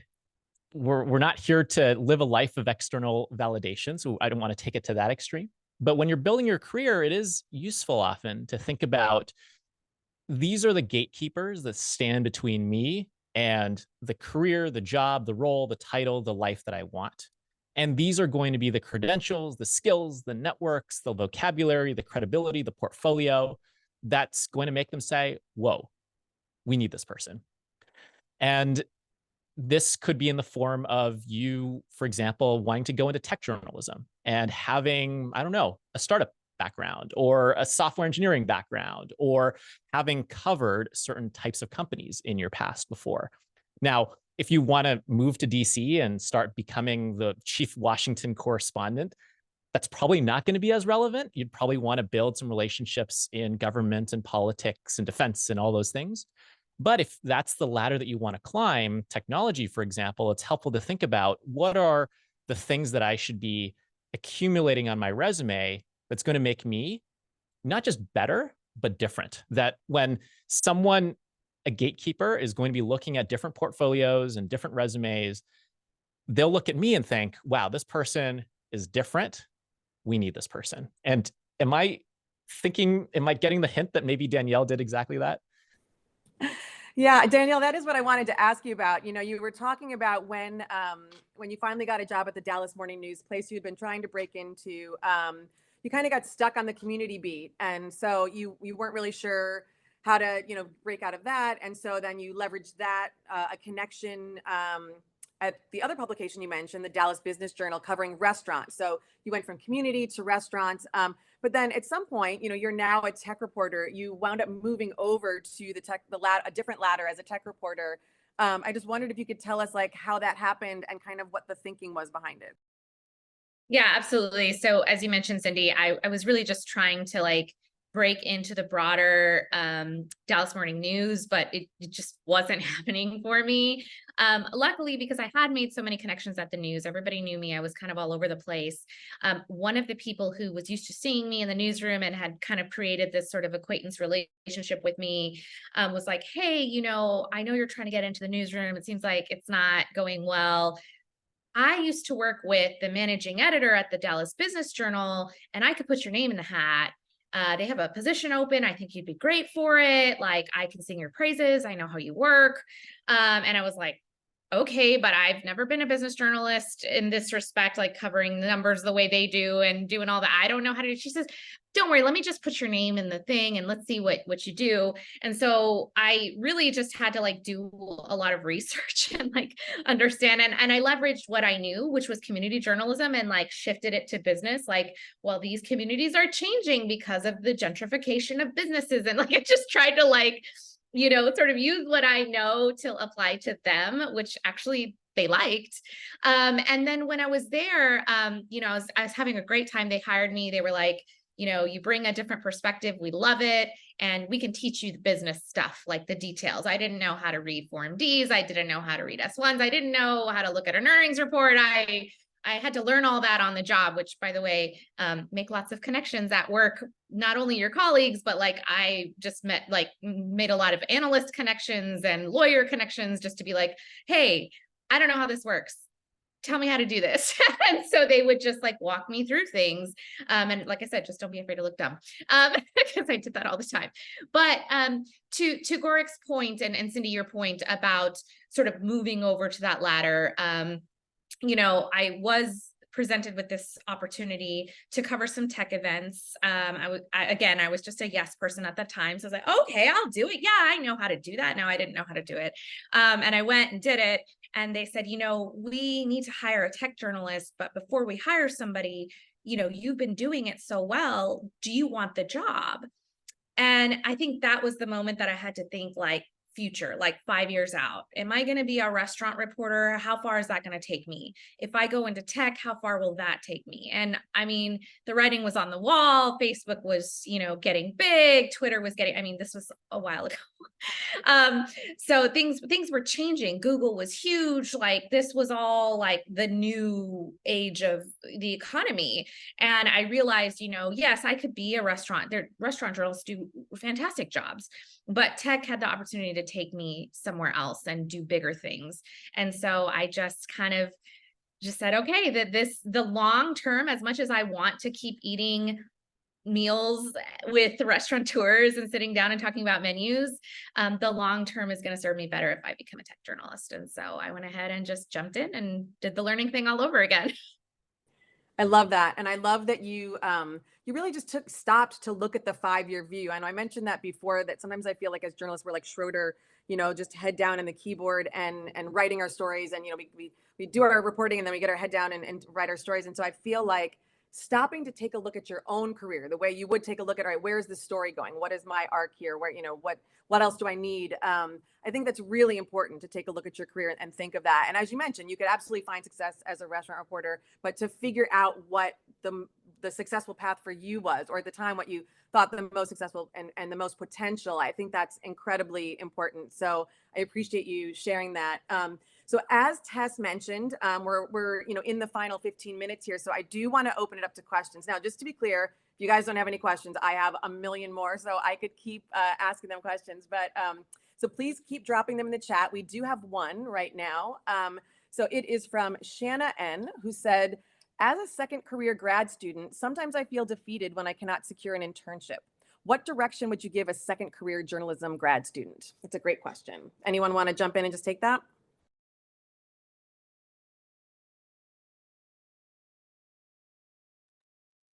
We're not here to live a life of external validation, so I don't want to take it to that extreme. But when you're building your career, it is useful often to think about, these are the gatekeepers that stand between me and the career, the job, the role, the title, the life that I want. And these are going to be the credentials, the skills, the networks, the vocabulary, the credibility, the portfolio that's going to make them say, whoa, we need this person. And this could be in the form of you, for example, wanting to go into tech journalism and having, I don't know, a startup background or a software engineering background, or having covered certain types of companies in your past before. Now, if you want to move to DC and start becoming the chief Washington correspondent, that's probably not going to be as relevant. You'd probably want to build some relationships in government and politics and defense and all those things. But if that's the ladder that you want to climb, technology, for example, it's helpful to think about, what are the things that I should be accumulating on my resume that's going to make me not just better, but different. That when someone, a gatekeeper, is going to be looking at different portfolios and different resumes, they'll look at me and think, wow, this person is different. We need this person. And am I getting the hint that maybe Danielle did exactly that? Yeah, Danielle, that is what I wanted to ask you about. You know, you were talking about when you finally got a job at the Dallas Morning News, place you'd been trying to break into. You kind of got stuck on the community beat, and so you weren't really sure how to, you know, break out of that. And so then you leveraged that, a connection at the other publication you mentioned, the Dallas Business Journal, covering restaurants. So you went from community to restaurants. But then at some point, you know, you're now a tech reporter. You wound up moving over to a different ladder as a tech reporter. I just wondered if you could tell us like how that happened and kind of what the thinking was behind it. Yeah, absolutely. So as you mentioned, Cindy, I was really just trying to like break into the broader Dallas Morning News, but it just wasn't happening for me. Luckily, because I had made so many connections at the news, everybody knew me. I was kind of all over the place. One of the people who was used to seeing me in the newsroom and had kind of created this sort of acquaintance relationship with me was like, hey, you know, I know you're trying to get into the newsroom. It seems like it's not going well. I used to work with the managing editor at the Dallas Business Journal, and I could put your name in the hat. They have a position open. I think you'd be great for it. Like, I can sing your praises. I know how you work. And I was like, okay, but I've never been a business journalist in this respect, like covering the numbers the way they do and doing all that. I don't know how to do. She says, don't worry, let me just put your name in the thing and let's see what you do. And so I really just had to like do a lot of research and like understand. And I leveraged what I knew, which was community journalism, and like shifted it to business. Like, well, these communities are changing because of the gentrification of businesses. And like, I just tried to like, you know, sort of use what I know to apply to them, which actually they liked. And then when I was there, you know, I was having a great time. They hired me. They were like, you know, you bring a different perspective. We love it. And we can teach you the business stuff, like the details. I didn't know how to read Form Ds. I didn't know how to read S1s. I didn't know how to look at an earnings report. I had to learn all that on the job, which, by the way, make lots of connections at work, not only your colleagues, but like I just made a lot of analyst connections and lawyer connections just to be like, hey, I don't know how this works. Tell me how to do this. And so they would just like walk me through things. And like I said, just don't be afraid to look dumb, because I did that all the time. But to Gorik's point and Cindy, your point about sort of moving over to that ladder, you know, I was presented with this opportunity to cover some tech events. I was just a yes person at that time. So I was like, okay, I'll do it. Yeah, I know how to do that. No, I didn't know how to do it. And I went and did it. And they said, you know, we need to hire a tech journalist, but before we hire somebody, you know, you've been doing it so well. Do you want the job? And I think that was the moment that I had to think like, future, like 5 years out? Am I going to be a restaurant reporter? How far is that going to take me? If I go into tech, how far will that take me? And I mean, the writing was on the wall. Facebook was, getting big. Twitter was getting, I mean, this was a while ago. So things were changing. Google was huge. Like this was all like the new age of the economy. And I realized, yes, I could be a restaurant. Restaurant journalists do fantastic jobs, but tech had the opportunity to take me somewhere else and do bigger things. And so I just kind of just said, okay, the long term, as much as I want to keep eating meals with restaurateurs and sitting down and talking about menus, the long term is going to serve me better if I become a tech journalist. And so I went ahead and just jumped in and did the learning thing all over again. I love that. And I love that you really just stopped to look at the 5-year view. I know I mentioned that before, that sometimes I feel like as journalists, we're like Schroeder, just head down in the keyboard and writing our stories. And, we do our reporting and then we get our head down and write our stories. And so I feel like stopping to take a look at your own career, the way you would take a look at, all right, where's the story going? What is my arc here? Where, what else do I need? I think that's really important, to take a look at your career and think of that. And as you mentioned, you could absolutely find success as a restaurant reporter, but to figure out what the successful path for you was, or at the time, what you thought the most successful and the most potential, I think that's incredibly important. So I appreciate you sharing that. So as Tess mentioned, we're in the final 15 minutes here. So I do want to open it up to questions. Now, just to be clear, if you guys don't have any questions, I have a million more, so I could keep asking them questions. But so please keep dropping them in the chat. We do have one right now. So it is from Shanna N, who said, as a second career grad student, sometimes I feel defeated when I cannot secure an internship. What direction would you give a second career journalism grad student? That's a great question. Anyone want to jump in and just take that?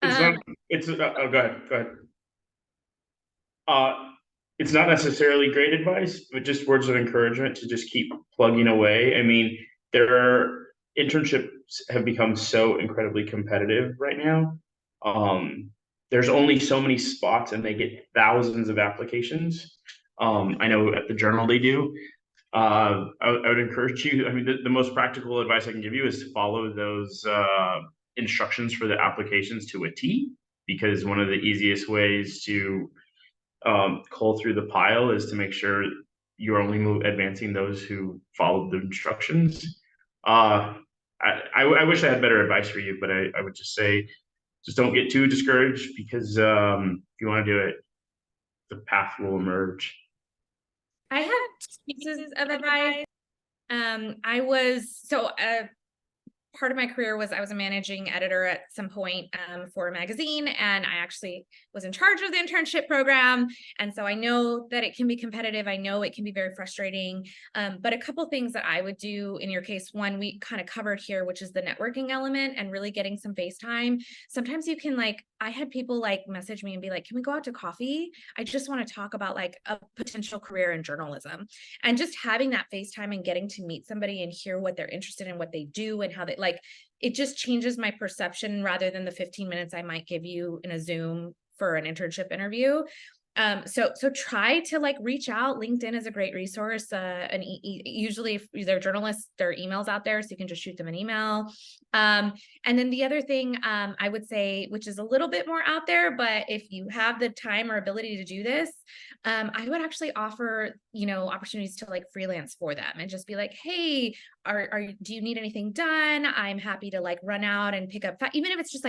Go ahead. It's not necessarily great advice, but just words of encouragement to just keep plugging away. I mean, internships have become so incredibly competitive right now. There's only so many spots and they get thousands of applications. I know at the Journal they do. I would encourage you, I mean, the most practical advice I can give you is to follow those instructions for the applications to a T, because one of the easiest ways to cull through the pile is to make sure you're only advancing those who followed the instructions. I wish I had better advice for you, but I would just say, just don't get too discouraged, because if you want to do it, the path will emerge. I have two pieces of advice. Part of my career was I was a managing editor at some point for a magazine, and I actually was in charge of the internship program. And so I know that it can be competitive. I know it can be very frustrating. But a couple things that I would do in your case, one we kind of covered here, which is the networking element and really getting some face time. Sometimes you can I had people message me and be like, can we go out to coffee? I just want to talk about a potential career in journalism. And just having that face time and getting to meet somebody and hear what they're interested in, what they do, and how they it just changes my perception, rather than the 15 minutes I might give you in a Zoom for an internship interview. So try to reach out. LinkedIn is a great resource. And usually if they're journalists, there are emails out there, so you can just shoot them an email. And then the other thing I would say, which is a little bit more out there, but if you have the time or ability to do this, I would actually offer, opportunities to freelance for them and just be like, hey, do you need anything done? I'm happy to run out and pick up, even if it's just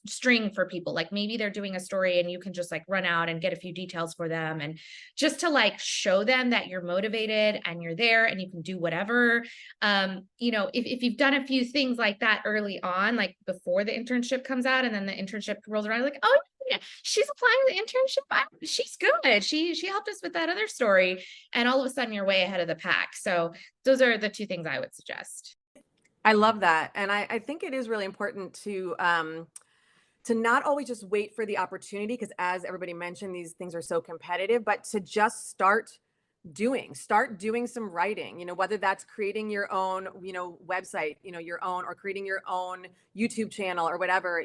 string for people. Maybe they're doing a story and you can just run out and get a few details for them, and just to show them that you're motivated and you're there and you can do whatever. If you've done a few things like that early on, before the internship comes out, and then the internship rolls around, oh yeah, she's applying to the internship, she's good, she helped us with that other story, and all of a sudden you're way ahead of the pack. So those are the two things I would suggest. I love that. And I think it is really important to not always just wait for the opportunity, because as everybody mentioned, these things are so competitive, but to just start doing some writing, whether that's creating your own, website, your own, or creating your own YouTube channel or whatever.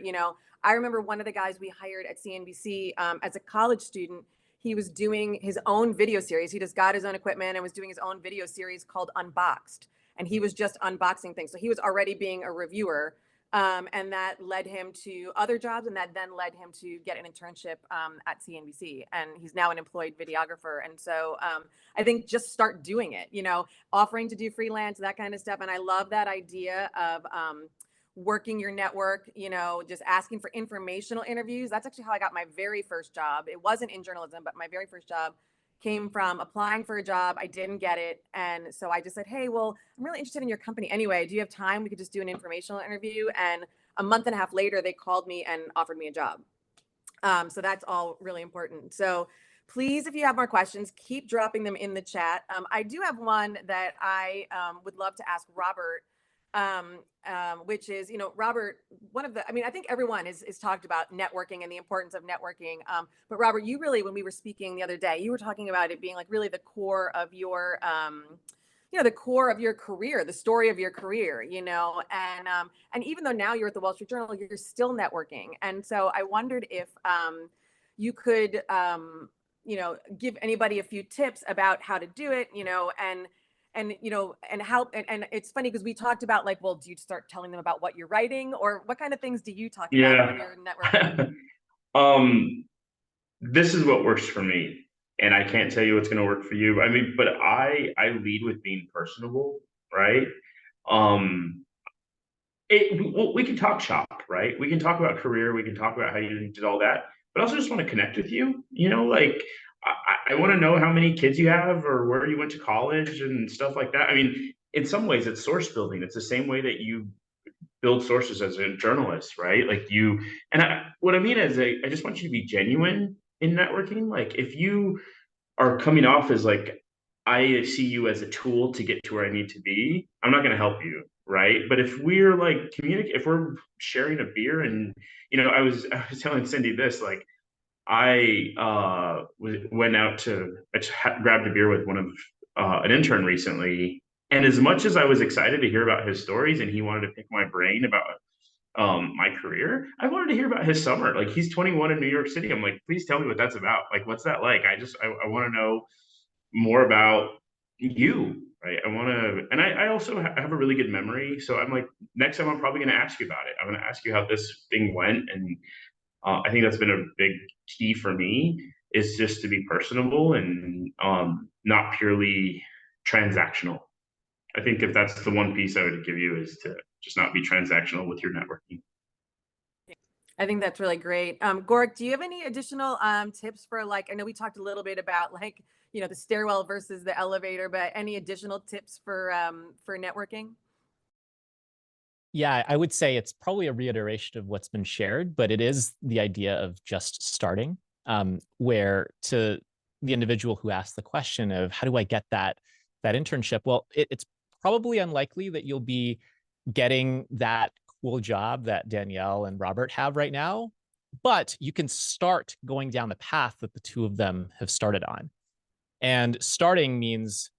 I remember one of the guys we hired at CNBC as a college student, he was doing his own video series. He just got his own equipment and was doing his own video series called Unboxed. And he was just unboxing things. So he was already being a reviewer. And that led him to other jobs, and that then led him to get an internship at CNBC. And he's now an employed videographer. And so I think just start doing it, you know, offering to do freelance, that kind of stuff. And I love that idea of working your network, you know, just asking for informational interviews. That's actually how I got my very first job. It wasn't in journalism, but my very first job came from applying for a job. I didn't get it. And so I just said, hey, well, I'm really interested in your company anyway. Do you have time? We could just do an informational interview. And a month and a half later, they called me and offered me a job. So that's all really important. So please, if you have more questions, keep dropping them in the chat. I do have one that I would love to ask Robert, which is, you know, Robert, I think everyone is talked about networking and the importance of networking. But Robert, you really, when we were speaking the other day, you were talking about it being like really the core of your, the core of your career, the story of your career, you know, and even though now you're at the Wall Street Journal, you're still networking. And so I wondered if you could, give anybody a few tips about how to do it, you know, and how, and it's funny because we talked about like, well, do you start telling them about what you're writing, or what kind of things do you talk about when you're networking? This is what works for me, and I can't tell you what's going to work for you. I mean, but I lead with being personable, right? We can talk shop, right? We can talk about career, we can talk about how you did all that, but I also just want to connect with you. You know, like I want to know how many kids you have or where you went to college and stuff like that. I mean, in some ways, it's source building. It's the same way that you build sources as a journalist, right? Like what I mean is I just want you to be genuine in networking. Like if you are coming off as like, I see you as a tool to get to where I need to be, I'm not going to help you, right? But if we're like if we're sharing a beer, and I was telling Cindy this, like I went out grabbed a beer with one of an intern recently, and as much as I was excited to hear about his stories and he wanted to pick my brain about my career, I wanted to hear about his summer. Like he's 21 in New York City. I'm like, please tell me what that's about. Like, what's that like? I want to know more about you, right? And I also have a really good memory. So I'm like, next time I'm probably going to ask you about it. I'm going to ask you how this thing went. And I think that's been a big key for me, is just to be personable and not purely transactional. I think if that's the one piece I would give you, is to just not be transactional with your networking. I think that's really great. Gorik, do you have any additional tips for, like, I know we talked a little bit about like, the stairwell versus the elevator, but any additional tips for networking? Yeah, I would say it's probably a reiteration of what's been shared, but it is the idea of just starting, where to the individual who asked the question of how do I get that internship? Well, it's probably unlikely that you'll be getting that cool job that Danielle and Robert have right now, but you can start going down the path that the two of them have started on. And starting means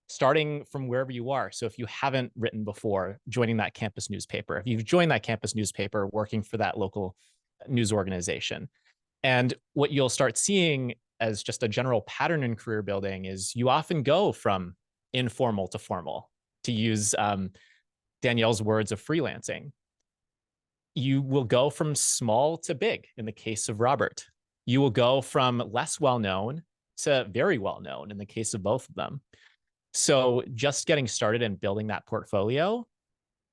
starting from wherever you are. So if you haven't written before, joining that campus newspaper, if you've joined that campus newspaper, working for that local news organization. And what you'll start seeing as just a general pattern in career building is you often go from informal to formal, to use Danielle's words of freelancing. You will go from small to big in the case of Robert. You will go from less well-known to very well-known in the case of both of them. So just getting started and building that portfolio,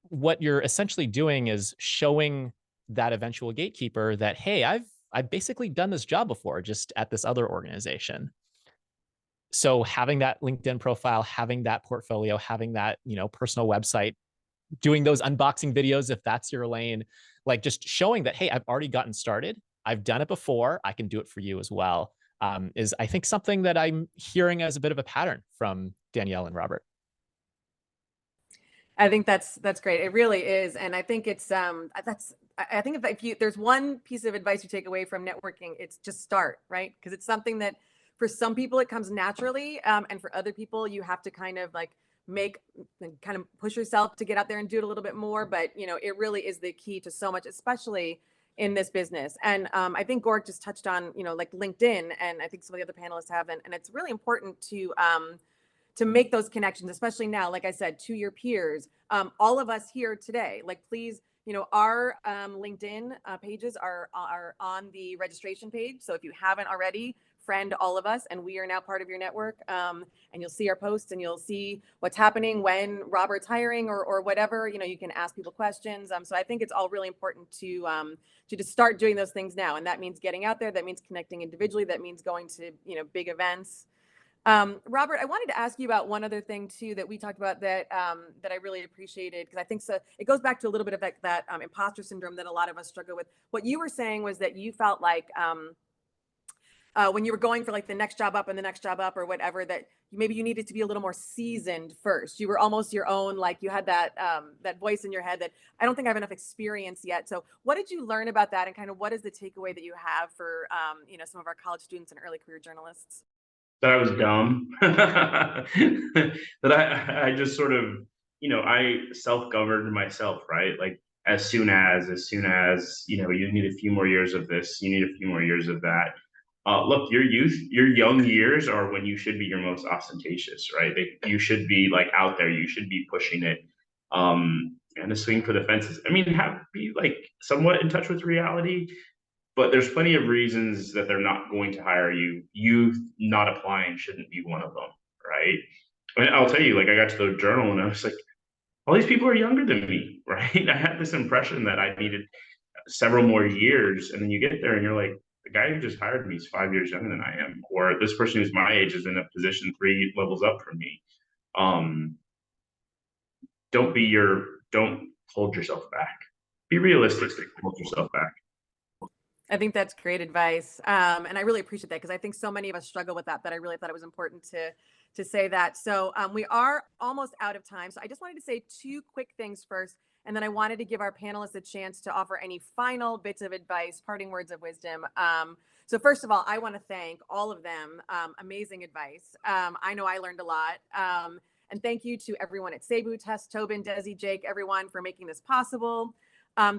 what you're essentially doing is showing that eventual gatekeeper that, hey, I've basically done this job before, just at this other organization. So having that LinkedIn profile, having that portfolio, having that, personal website, doing those unboxing videos, if that's your lane, like just showing that, hey, I've already gotten started. I've done it before. I can do it for you as well. Is I think something that I'm hearing as a bit of a pattern from Danielle and Robert. I think that's great. It really is. And I think it's I think if there's one piece of advice you take away from networking, it's just start, right? Because it's something that for some people it comes naturally, and for other people you have to kind of like push yourself to get out there and do it a little bit more. But it really is the key to so much, especially in this business. And I think Gork just touched on, like LinkedIn, and I think some of the other panelists have, and it's really important to make those connections, especially now, like I said, to your peers. All of us here today, like, please, our LinkedIn pages are on the registration page. So if you haven't already, friend all of us, and we are now part of your network. And you'll see our posts, and you'll see what's happening when Robert's hiring or whatever. You can ask people questions. So I think it's all really important to just start doing those things now, and that means getting out there. That means connecting individually. That means going to big events. Robert, I wanted to ask you about one other thing too that we talked about that that I really appreciated, because I think so. It goes back to a little bit of that imposter syndrome that a lot of us struggle with. What you were saying was that you felt like when you were going for like the next job up and the next job up or whatever, that maybe you needed to be a little more seasoned first. You were almost your own, like you had that that voice in your head that I don't think I have enough experience yet. So what did you learn about that, and kind of what is the takeaway that you have for some of our college students and early career journalists? That I was dumb. That I just sort of, I self-governed myself, right? Like as soon as, you need a few more years of this, you need a few more years of that. Look, your young years are when you should be your most ostentatious, right? You should be like out there, you should be pushing it, and to swing for the fences. I mean, be like somewhat in touch with reality, but there's plenty of reasons that they're not going to hire you. You not applying shouldn't be one of them, right? I mean, I'll tell you, like, I got to the journal and I was like, all these people are younger than me, right? I had this impression that I needed several more years, and then you get there and you're like, the guy who just hired me is 5 years younger than I am, or this person who's my age is in a position 3 levels up from me. Um, don't hold yourself back. Be realistic. Hold yourself back. I think that's great advice. And I really appreciate that, because I think so many of us struggle with that I really thought it was important to say that. So we are almost out of time. So I just wanted to say 2 quick things first. And then I wanted to give our panelists a chance to offer any final bits of advice, parting words of wisdom. So first of all, I want to thank all of them. Amazing advice. I know I learned a lot. And thank you to everyone at Cebu, Tess, Tobin, Desi, Jake, everyone for making this possible.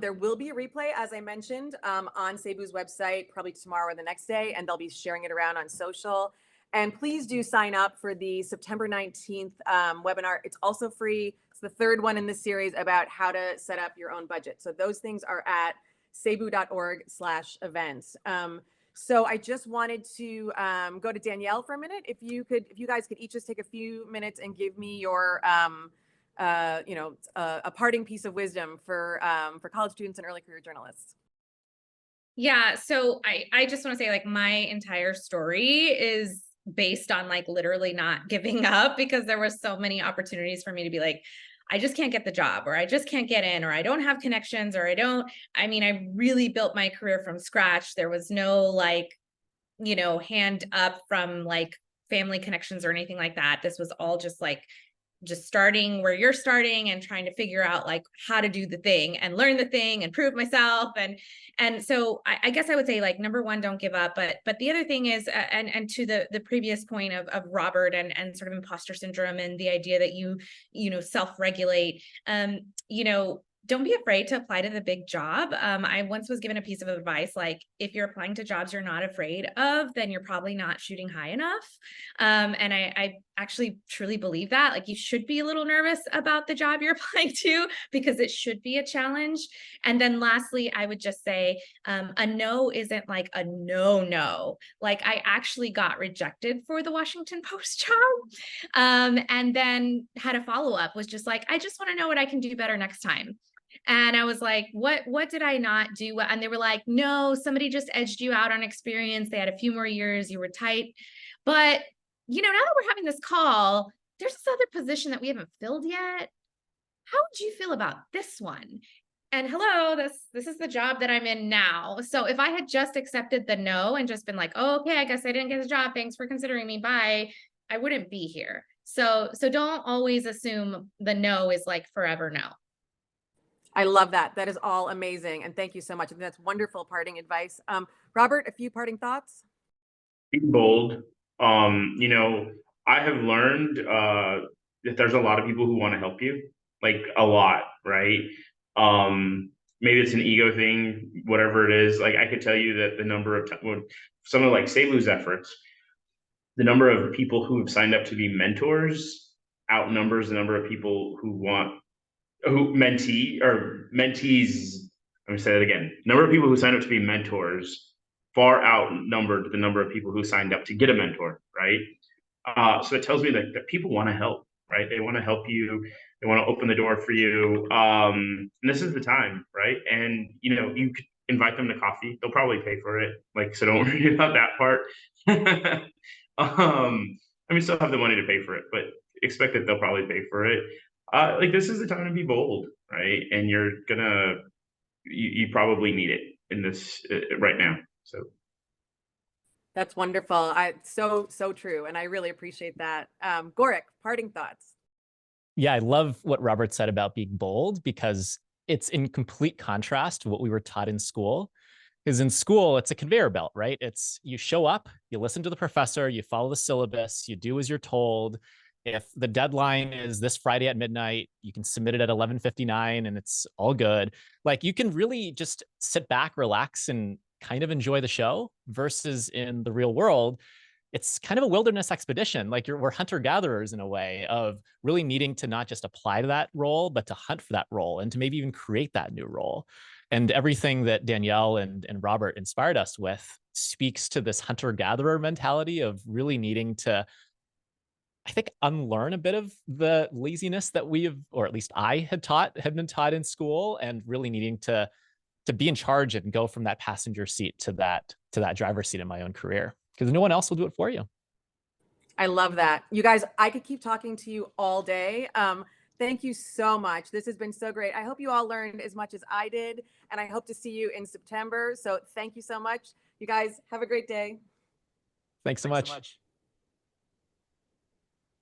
There will be a replay, as I mentioned, on Cebu's website, probably tomorrow or the next day, and they'll be sharing it around on social. And please do sign up for the September 19th webinar. It's also free. It's the 3rd one in this series about how to set up your own budget. So those things are at cebu.org/events. So I just wanted to go to Danielle for a minute. If you guys could each just take a few minutes and give me your a parting piece of wisdom for college students and early career journalists. Yeah, so I just want to say, like, my entire story is based on like literally not giving up, because there were so many opportunities for me to be like, I just can't get the job, or I just can't get in, or I don't have connections, or I really built my career from scratch. There was no like, hand up from like family connections or anything like that. This was all just like starting where you're starting and trying to figure out like how to do the thing and learn the thing and prove myself. And so I guess I would say, like, number one, don't give up. But the other thing is, and to the previous point of Robert and sort of imposter syndrome and the idea that you self-regulate, don't be afraid to apply to the big job. I once was given a piece of advice, like, if you're applying to jobs you're not afraid of, then you're probably not shooting high enough. And I actually truly believe that. Like, you should be a little nervous about the job you're applying to, because it should be a challenge. And then lastly, I would just say, a no isn't like a no. Like, I actually got rejected for the Washington Post job. And then had a follow-up, was just like, I just want to know what I can do better next time. And I was like, what did I not do? And they were like, no, somebody just edged you out on experience. They had a few more years. You were tight. But, now that we're having this call, there's this other position that we haven't filled yet. How would you feel about this one? And hello, this is the job that I'm in now. So if I had just accepted the no and just been like, oh, okay, I guess I didn't get the job, thanks for considering me, bye, I wouldn't be here. So don't always assume the no is like forever no. I love that. That is all amazing. And thank you so much. I think that's wonderful parting advice. Robert, a few parting thoughts? Be bold. I have learned that there's a lot of people who want to help you, like a lot, right? maybe it's an ego thing, whatever it is. Like I could tell you that the number of some of like Selu's efforts, the number of people who have signed up to be mentors outnumbers the number of people who mentees. Let me say that again. Number of people who signed up to be mentors far outnumbered the number of people who signed up to get a mentor, right? So it tells me that people want to help, right? They want to help you. They want to open the door for you. And this is the time, right? And you could invite them to coffee. They'll probably pay for it. Like, so don't worry about that part. I mean, still have the money to pay for it, but expect that they'll probably pay for it. Like this is the time to be bold, right? And you probably need it in this right now. So That's wonderful. So true, and I really appreciate that. Gorick, parting thoughts. Yeah, I love what Robert said about being bold because it's in complete contrast to what we were taught in school. Because in school, it's a conveyor belt, right? It's you show up, you listen to the professor, you follow the syllabus, you do as you're told. If the deadline is this Friday at midnight, you can submit it at 11:59 and it's all good. Like you can really just sit back, relax, and kind of enjoy the show versus in the real world, it's kind of a wilderness expedition. Like we're hunter gatherers in a way of really needing to not just apply to that role, but to hunt for that role and to maybe even create that new role. And everything that Danielle and Robert inspired us with speaks to this hunter gatherer mentality of really needing to, I think, unlearn a bit of the laziness that we have, or at least I had been taught in school, and really needing to be in charge and go from that passenger seat to that driver's seat in my own career, because no one else will do it for you. I love that. You guys, I could keep talking to you all day. Thank you so much. This has been so great. I hope you all learned as much as I did, and I hope to see you in September. So thank you so much. You guys have a great day. Thanks so much.